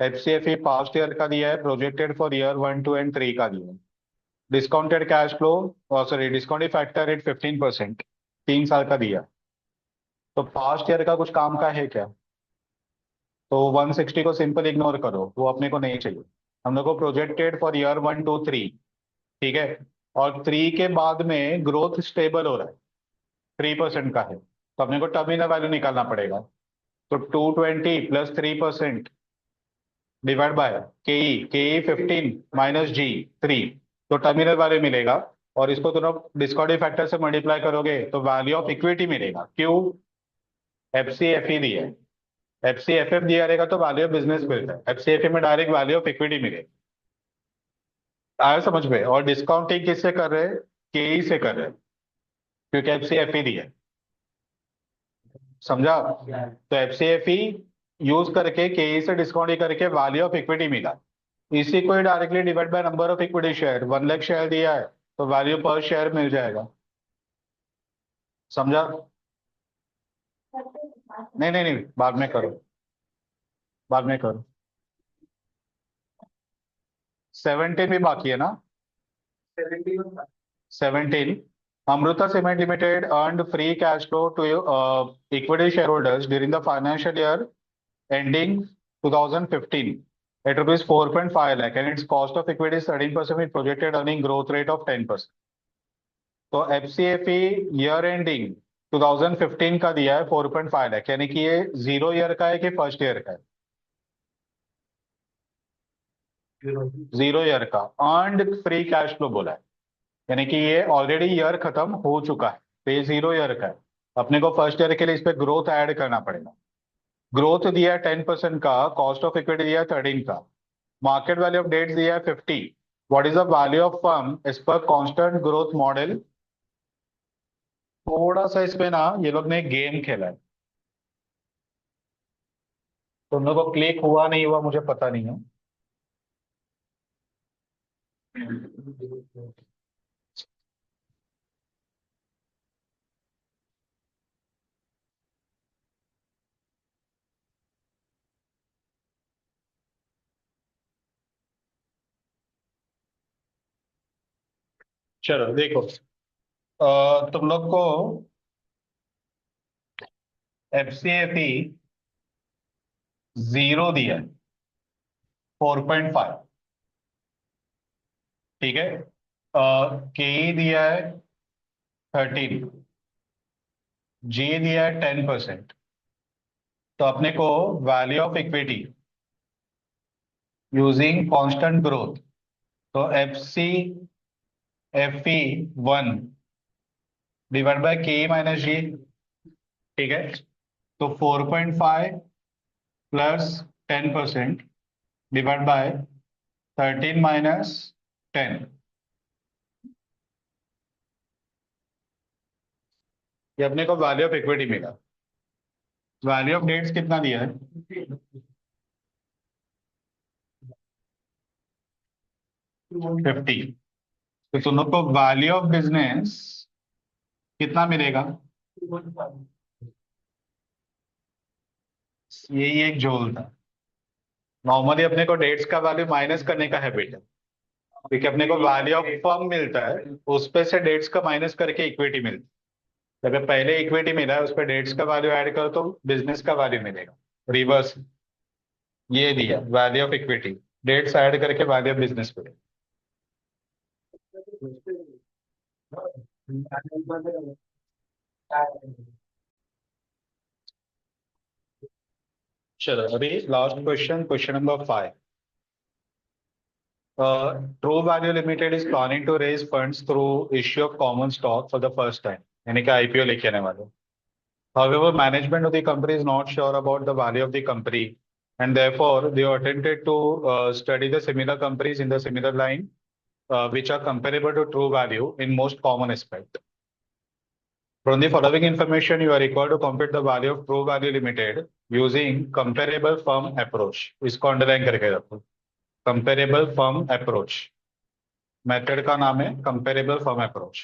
FCFE past year का दिया है, projected for year 1, 2 and 3 का दिया है। Discounted cash flow, sorry discounted factor rate 15%, 3 साल का दिया। तो पास्ट ईयर का कुछ काम का है क्या? तो 160 को सिंपल इग्नोर करो, वो अपने को नहीं चाहिए। हम लोग को प्रोजेक्टेड फॉर ईयर 1, 2, 3, ठीक है, और 3 के बाद में ग्रोथ स्टेबल हो रहा है, 3% का है, तो अपने को टर्मिनल वैल्यू निकालना पड़ेगा। तो 220 प्लस 3% डिवाइड बाय के ई 15 माइनस जी 3, तो टर्मिनल वैल्यू मिलेगा। और इसको तुम डिस्काउंटिंग फैक्टर से मल्टीप्लाई करोगे तो वैल्यू ऑफ इक्विटी मिलेगा। क्यों? FCFE दिया है, FCFF दिया रहेगा तो वैल्यू ऑफ बिजनेस मिलता है, FCFE में डायरेक्ट वैल्यू ऑफ इक्विटी मिलेगी। आया समझ में? और डिस्काउंटिंग किससे कर रहे हैं? KE से कर रहे हैं, क्योंकि FCFE दिया है। समझा? तो एफसीएफई यूज करके केई से डिस्काउंट ही करके वैल्यू ऑफ इक्विटी मिला, इसी को ही directly divide by number of equity share, 1 lakh share दिया है तो वैल्यू पर शेयर मिल जाएगा। समझा? नहीं नहीं नहीं, बाद में करो, बाद में करो। 17 भी बाकी है ना? 17, Amruta Cement Limited earned free cash flow to equity shareholders during the financial year ending 2015 at rupees 4.5 lakh, and its cost of equity is 13% with projected earning growth rate of 10%. तो एफसीएफई ईयर एंडिंग 2015 का दिया है 4.5 लाख, यानी कि ये 0 year का है कि फर्स्ट ईयर का है? 0 ईयर का। अर्नड फ्री कैश फ्लो बोला है, यानी कि ये ऑलरेडी ईयर खत्म हो चुका है, तो ये 0 ईयर का है। अपने को फर्स्ट ईयर के लिए इस पे ग्रोथ ऐड करना पड़ेगा। ग्रोथ दिया है 10% का, कॉस्ट ऑफ इक्विटी दिया है 13 का, मार्केट वैल्यू ऑफ डेट्स दिया है 50। What is the value of firm as per constant growth model? थोड़ा सा इसमें ना ये लोग ने गेम खेला है, तुम लोग को क्लिक हुआ नहीं हुआ मुझे पता नहीं है। चलो देखो, तुम लोग को एफसीएफई 0 दिया है, 4.5, ठीक है। के दिया है 13, जी दिया है 10%। तो अपने को value of equity using constant growth, तो F C F E 1 divide by K minus G, ठीक है। तो 4.5 प्लस 10% डिवाइड बाय 13 - 10, ये अपने को वैल्यू ऑफ इक्विटी मिला। वैल्यू ऑफ डेट्स कितना दिया है? 50। तो तुम लोग को वैल्यू ऑफ बिजनेस कितना मिलेगा? यही एक झोल था। नॉर्मली अपने को डेट्स का वैल्यू माइनस करने का हैबिट है, क्योंकि अपने को वैल्यू ऑफ फर्म मिलता है, उस पे से डेट्स का माइनस करके इक्विटी मिलती है। अगर पहले इक्विटी मिला है उस पर डेट्स का वैल्यू ऐड करो तो बिजनेस का वैल्यू मिलेगा। रिवर्स ये दिया value of equity, debts add करके वैल्यू ऑफ बिजनेस मिलेगा। चलो अभी last question, question number 5। True value limited is planning to raise funds through issue of common stock for the first time, यानी कि IPO लेके आने वाले। However, management of the company is not sure about the value of the company, and therefore they are attempted to study the similar companies in the similar line, which are comparable to true value in most common aspect. From the following information, you are required to compute the value of True Value Limited using comparable firm approach. इसको underline करके रखो, comparable firm approach। Method का नाम है comparable firm approach।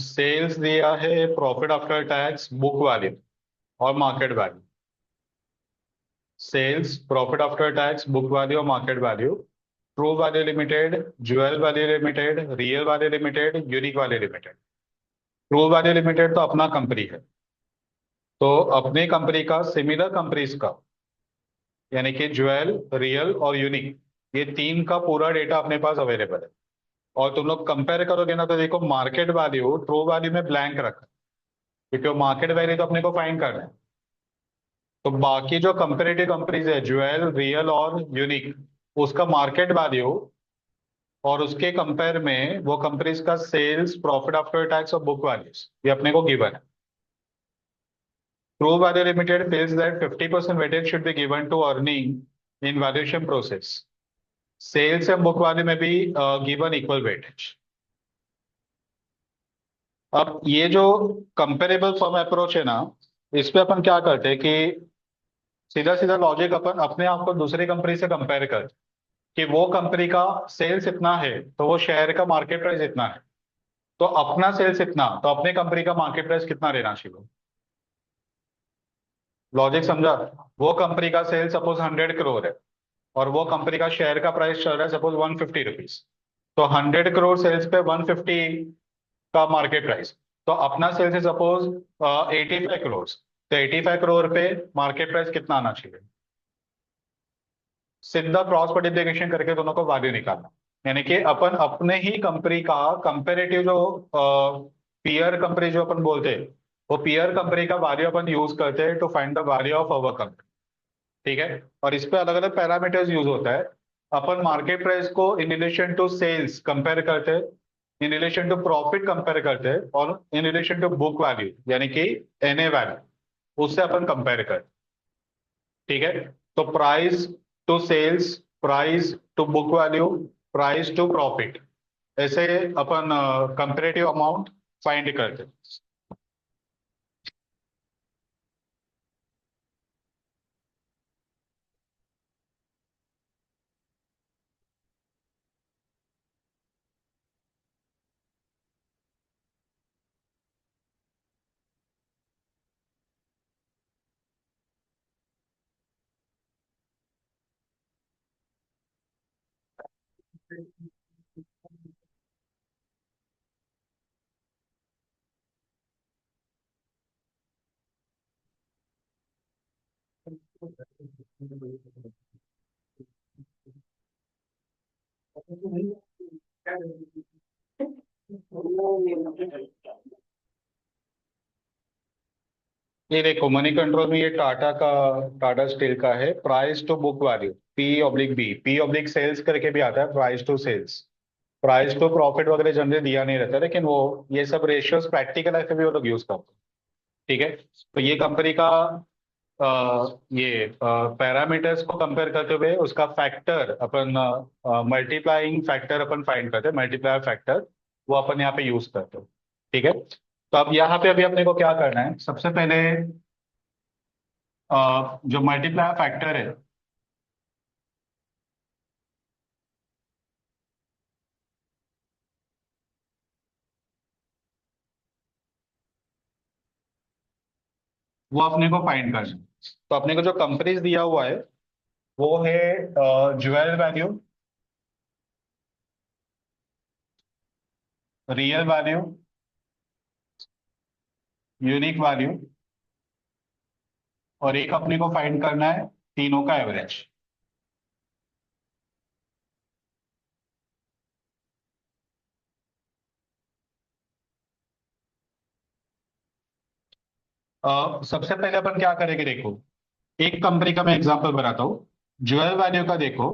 Sales दिया है profit after tax, book value और market value. Sales, profit after tax, book value और market value. True value limited, jewel value limited, real value limited, unique value limited. True value limited तो अपना company है, तो अपने company का similar companies का, यानी कि ज्वेल, रियल और यूनिक, ये तीन का पूरा डेटा अपने पास अवेलेबल है। और तुम लोग कंपेयर करोगे ना तो देखो मार्केट वैल्यू ट्रू वैल्यू में ब्लैंक रखा है, क्योंकि वो मार्केट वैल्यू तो अपने को फाइंड करना है। तो बाकी जो कंपेरेटिव कंपनीज है ज्वेल, रियल और यूनिक, उसका मार्केट वैल्यू और उसके कंपेयर में वो कंपनीज का सेल्स, प्रॉफिट आफ्टर टैक्स और बुक वैल्यूज ये अपने को गिवन है। True value limited feels that 50% weightage should be given to earning in valuation process sales and book value में भी गिवन इक्वल वेटेज। अब ये जो कंपेरेबल फर्म अप्रोच है ना, इस पे अपन क्या करते हैं कि सीधा सीधा लॉजिक अपन अपने आप को दूसरी कंपनी से कंपेयर करते हैं कि वो कंपनी का सेल्स इतना है तो वो शेयर का मार्केट प्राइस इतना है, तो अपना सेल्स इतना तो अपने कंपनी का मार्केट प्राइस कितना रहना चाहिए। लॉजिक समझा? वो कंपनी का सेल सपोज 100 करोड़ है और वो कंपनी का शेयर का प्राइस चल रहा है सपोज 150 रुपीज, तो 100 करोड़ सेल्स पे 150 का मार्केट प्राइस, तो अपना सेल्स है सपोज 85 करोड़, तो 85 करोड़ पे मार्केट प्राइस कितना आना चाहिए। सीधा क्रॉस मल्टीप्लिकेशन करके दोनों को वैल्यू निकालना, यानी कि अपन अपने ही कंपनी का कंपेरेटिव जो पीयर कंपनी जो अपन बोलते हैं, वो पीयर कंपनी का वैल्यू अपन यूज करते हैं to find the value of our company. ठीक है, और इस पे अलग अलग पैरामीटर्स यूज होता है। अपन मार्केट प्राइस को in relation to sales compare करते हैं, in relation to profit compare करते हैं, और in relation to book value यानी कि एनए वैल्यू, उससे अपन कंपेयर करते हैं। ठीक है, तो price to sales, price to book value, price to profit, ऐसे अपन कंपेरेटिव अमाउंट फाइंड करते हैं। ये देखो मनी कंट्रोल में ये टाटा का, टाटा स्टील का है price to book value, P/B, P/ sales करके भी आता है, price to sales, price to profit वगैरह जनरली दिया नहीं रहता, लेकिन वो ये सब रेशियोज प्रैक्टिकल लाइफ में भी वो लोग यूज करते हैं। ठीक है, तो ये कंपनी का ये पैरामीटर्स को कंपेयर करते हुए उसका फैक्टर अपन, मल्टीप्लाइंग फैक्टर अपन फाइंड करते हैं, मल्टीप्लायर फैक्टर, वो अपन यहाँ पे यूज करते हैं। ठीक है, तो अब यहाँ पे अभी अपने को क्या करना है, सबसे पहले जो मल्टीप्लायर फैक्टर है, वो अपने को फाइंड करना है। तो अपने को जो कंपनीज दिया हुआ है वो है jewel value, real value, unique value, और एक अपने को फाइंड करना है तीनों का एवरेज। सबसे पहले अपन क्या करेंगे, देखो एक कंपनी का मैं एग्जांपल बनाता हूँ। ज्वेल वैल्यू का देखो,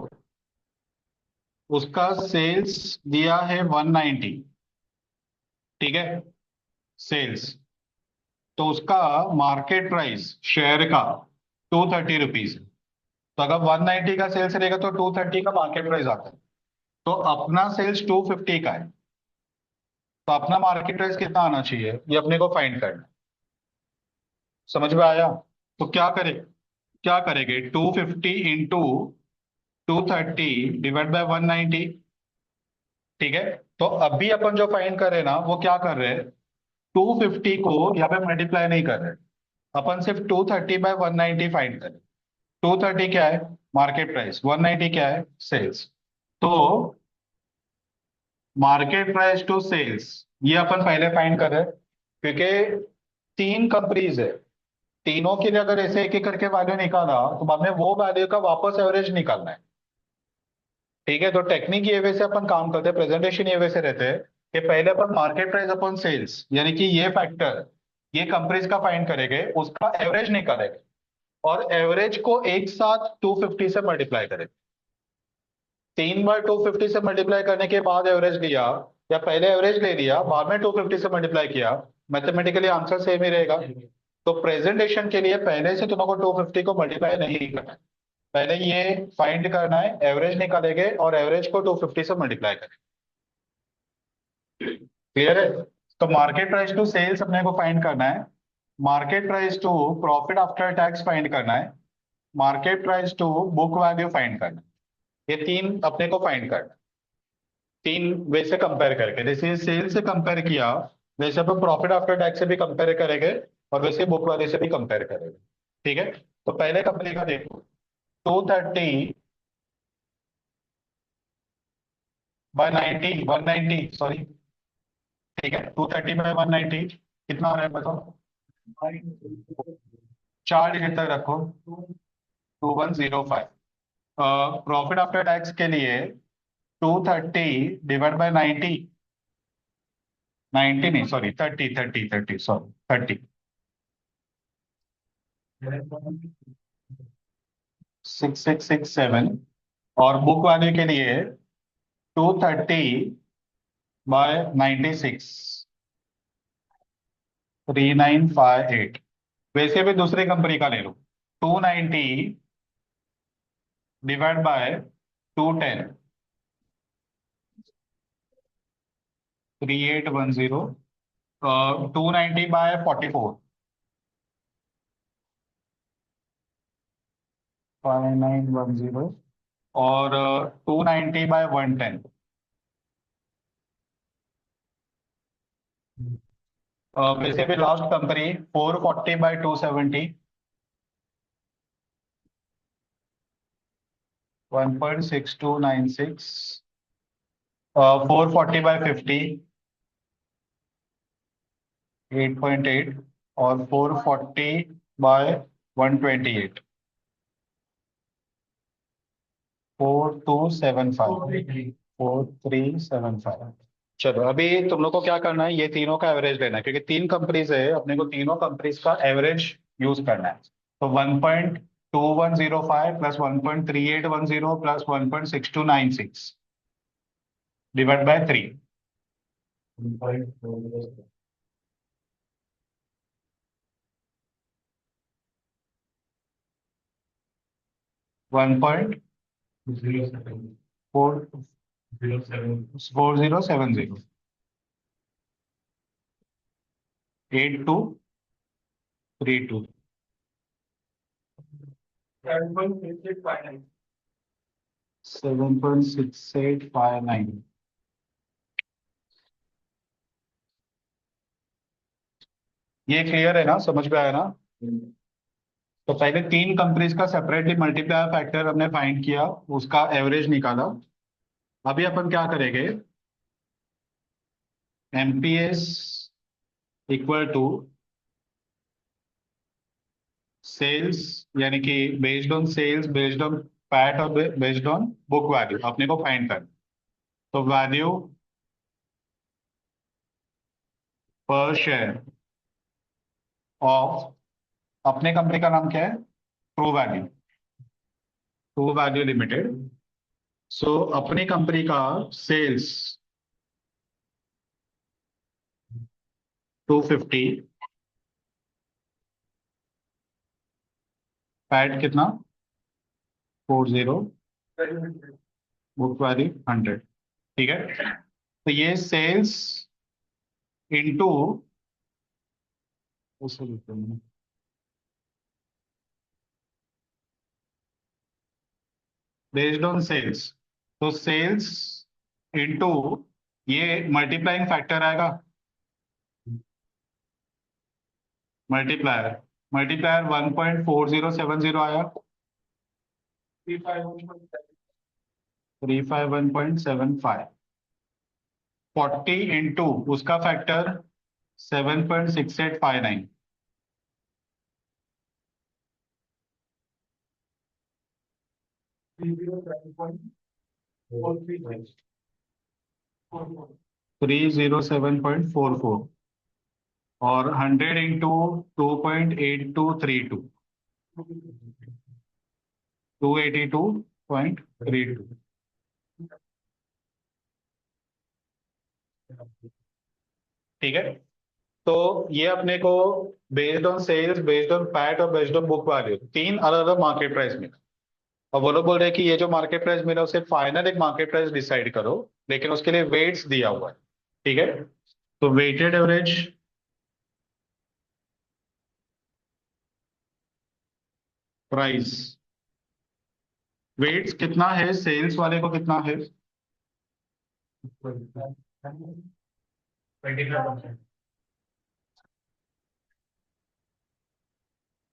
उसका सेल्स दिया है 190। ठीक है, सेल्स, तो उसका मार्केट प्राइस शेयर का 230 रुपीज। तो अगर 190 का सेल्स रहेगा तो 230 का मार्केट प्राइस आता है, तो अपना सेल्स 250 का है, तो अपना मार्केट प्राइस कितना आना चाहिए ये अपने को फाइंड करना है। समझ में आया? तो क्या करेंगे, 250 इंटू 230 डिवाइड बाय 190। ठीक है, तो अभी अपन जो फाइंड कर रहे हैं ना, वो क्या कर रहे हैं, 250 को यहाँ पे मल्टीप्लाई नहीं कर रहे, अपन सिर्फ 230 बाय 190 फाइंड करें। 230 क्या है मार्केट प्राइस, 190 क्या है सेल्स, तो मार्केट प्राइस टू सेल्स ये अपन पहले फाइंड कर रहे हैं, क्योंकि तीन कंपनीज है, तीनों के लिए अगर ऐसे एक एक करके वैल्यू निकाला तो बाद में वो वैल्यू का वापस एवरेज निकालना है। ठीक है, तो टेक्निक ये वैसे अपन काम करते हैं, प्रेजेंटेशन ये वैसे रहते हैं कि पहले अपन मार्केट प्राइस अपन सेल्स यानी कि ये फैक्टर, ये कंपनीज का फाइंड करेंगे, उसका एवरेज निकालेंगे, और एवरेज को एक साथ 250 से मल्टीप्लाई करेंगे। 3 बार 250 से मल्टीप्लाई करने के बाद एवरेज लिया, या पहले एवरेज ले लिया बाद में 250 से मल्टीप्लाई किया, मैथमेटिकली आंसर सेम ही रहेगा। तो प्रेजेंटेशन के लिए पहले से तुमको 250 को मल्टीप्लाई नहीं करना है, पहले ये फाइंड करना है, एवरेज निकालेंगे और एवरेज को 250 से मल्टीप्लाई करें। क्लियर है? तो मार्केट प्राइस टू सेल्स अपने को फाइंड करना है, market price to profit after tax find करना है, market price to book value find करना है। ये तीन अपने को फाइंड करना है, तीन वे से कंपेयर करके। जैसे सेल से कंपेयर किया, वैसे अपन प्रॉफिट आफ्टर टैक्स से भी कंपेयर करेंगे और वैसे बुक वैल्यू से भी कंपेयर करेंगे। ठीक है? तो पहले कंपनी का देखो, 230/90, 190 सॉरी। ठीक है, 230/190 कितना हो रहा है बताओ? 4 डिजिट तक रखो, 2105। प्रॉफिट आफ्टर टैक्स के लिए 230/90, 90 नहीं सॉरी, 30 सॉरी, 3667। और बुक वैल्यू के लिए 230/96, 3958। वैसे भी दूसरी कंपनी का ले लो, 290/210, 3810। 290/44, 5910। और 290/110। वैसे भी लास्ट कंपनी 440/270, 1.6296। 440/50, 8.8। और 440/128, 4275, 4375। चलो अभी तुम लोग को क्या करना है, ये तीनों का एवरेज लेना है, क्योंकि तीन कंपनीज है, अपने को तीनों कंपनीज का एवरेज यूज करना है। तो 1.2105 प्लस 1.3810 प्लस 1.6296 डिवाइड बाय 3। 1.4070, 8232। 7.6859। ये क्लियर है ना, समझ में आया ना? तो पहले तीन कंपनीज का सेपरेटली मल्टीप्लायर फैक्टर हमने फाइंड किया, उसका एवरेज निकाला। अभी अपन क्या करेंगे, एमपीएस इक्वल टू सेल्स, यानी कि based on sales, based on PAT और बेस्ड ऑन बुक वैल्यू अपने को फाइंड करना। तो वैल्यू पर शेयर ऑफ, अपने कंपनी का नाम क्या है? True value, true value limited. So अपनी कंपनी का सेल्स 250, पैट कितना? 40, बुक वैल्यू 100। ठीक है? तो ये sales into, based on sales, तो सेल्स इंटू ये मल्टीप्लाइंग फैक्टर आएगा, मल्टीप्लायर, मल्टीप्लायर 1.4070 आया, 351.75। 40 इंटू उसका फैक्टर 7.6859, 307.44। और 100 इंटू 2.8232, 282.32। ठीक है? तो ये अपने को based on sales, based on PAT और बेस्ड ऑन बुक वैल्यू, तीन अलग अलग मार्केट प्राइस में। और वो लोग बोल रहे हैं कि ये जो मार्केट प्राइस मिला उसे फाइनल एक मार्केट प्राइस डिसाइड करो, लेकिन उसके लिए वेट्स दिया हुआ है। ठीक है, तो वेटेड एवरेज प्राइस, वेट्स कितना है, सेल्स वाले को कितना है? 25%।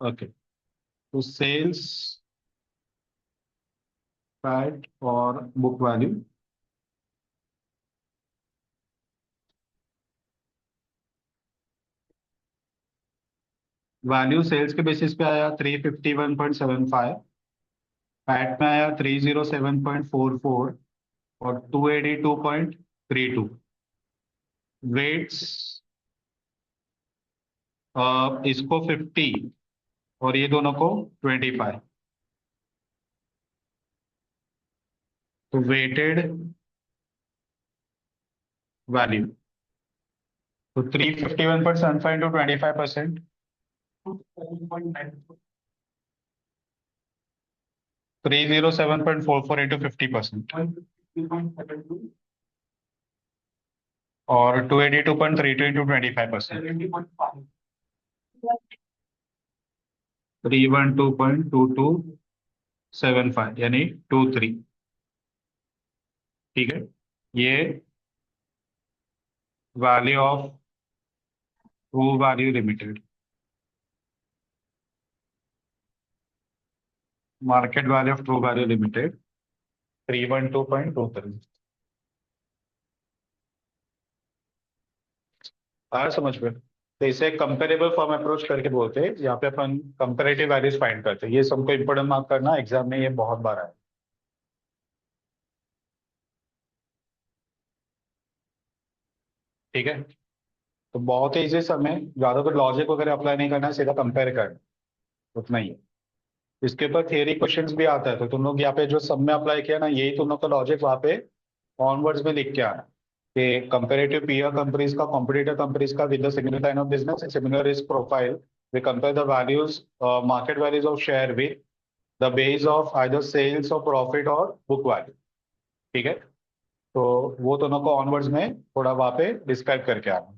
ओके, तो सेल्स प्राइस और बुक वैल्यू, वैल्यू सेल्स के बेसिस पे आया 351.75, पैट में आया 307.44 और 282.32। वेट्स इसको 50 और ये दोनों को 25। तो वेटेड वैल्यू, तो 351.75 इंटू 25%, 307.44 इंटू 50% और 282.32 इंटू 25%, 312.2275 यानी 23। ठीक है, ये value of true value limited, market value of true value limited 312.23। आया समझ में? तो इसे कंपेरेबल फॉर्म अप्रोच करके बोलते हैं, यहाँ पे अपन कंपेरेटिव वैल्यूज फाइंड करते हैं। ये सबको इंपॉर्टेंट मार्क करना, एग्जाम में ये बहुत बार आया। ठीक है, तो बहुत ही इजी सब में, ज्यादा तो लॉजिक वगैरह अप्लाई नहीं करना है, सीधा कंपेयर करना, उतना ही है। इसके ऊपर थियरी क्वेश्चंस भी आता है, तो तुम लोग यहाँ पे जो सब में अप्लाई किया ना, यही तुम लोग का लॉजिक वहाँ पे ऑनवर्ड्स में लिख के आना कि कंपेरेटिव पीयर कंपनीज का, कॉम्पिटिटर कंपनीज का with the similar line of business and similar risk profile, we compare the values, market values of share with the base of either sales or profit or book value. ठीक है, तो वो दोनों को onwards में थोड़ा वहाँ पे डिस्क्राइब करके आना।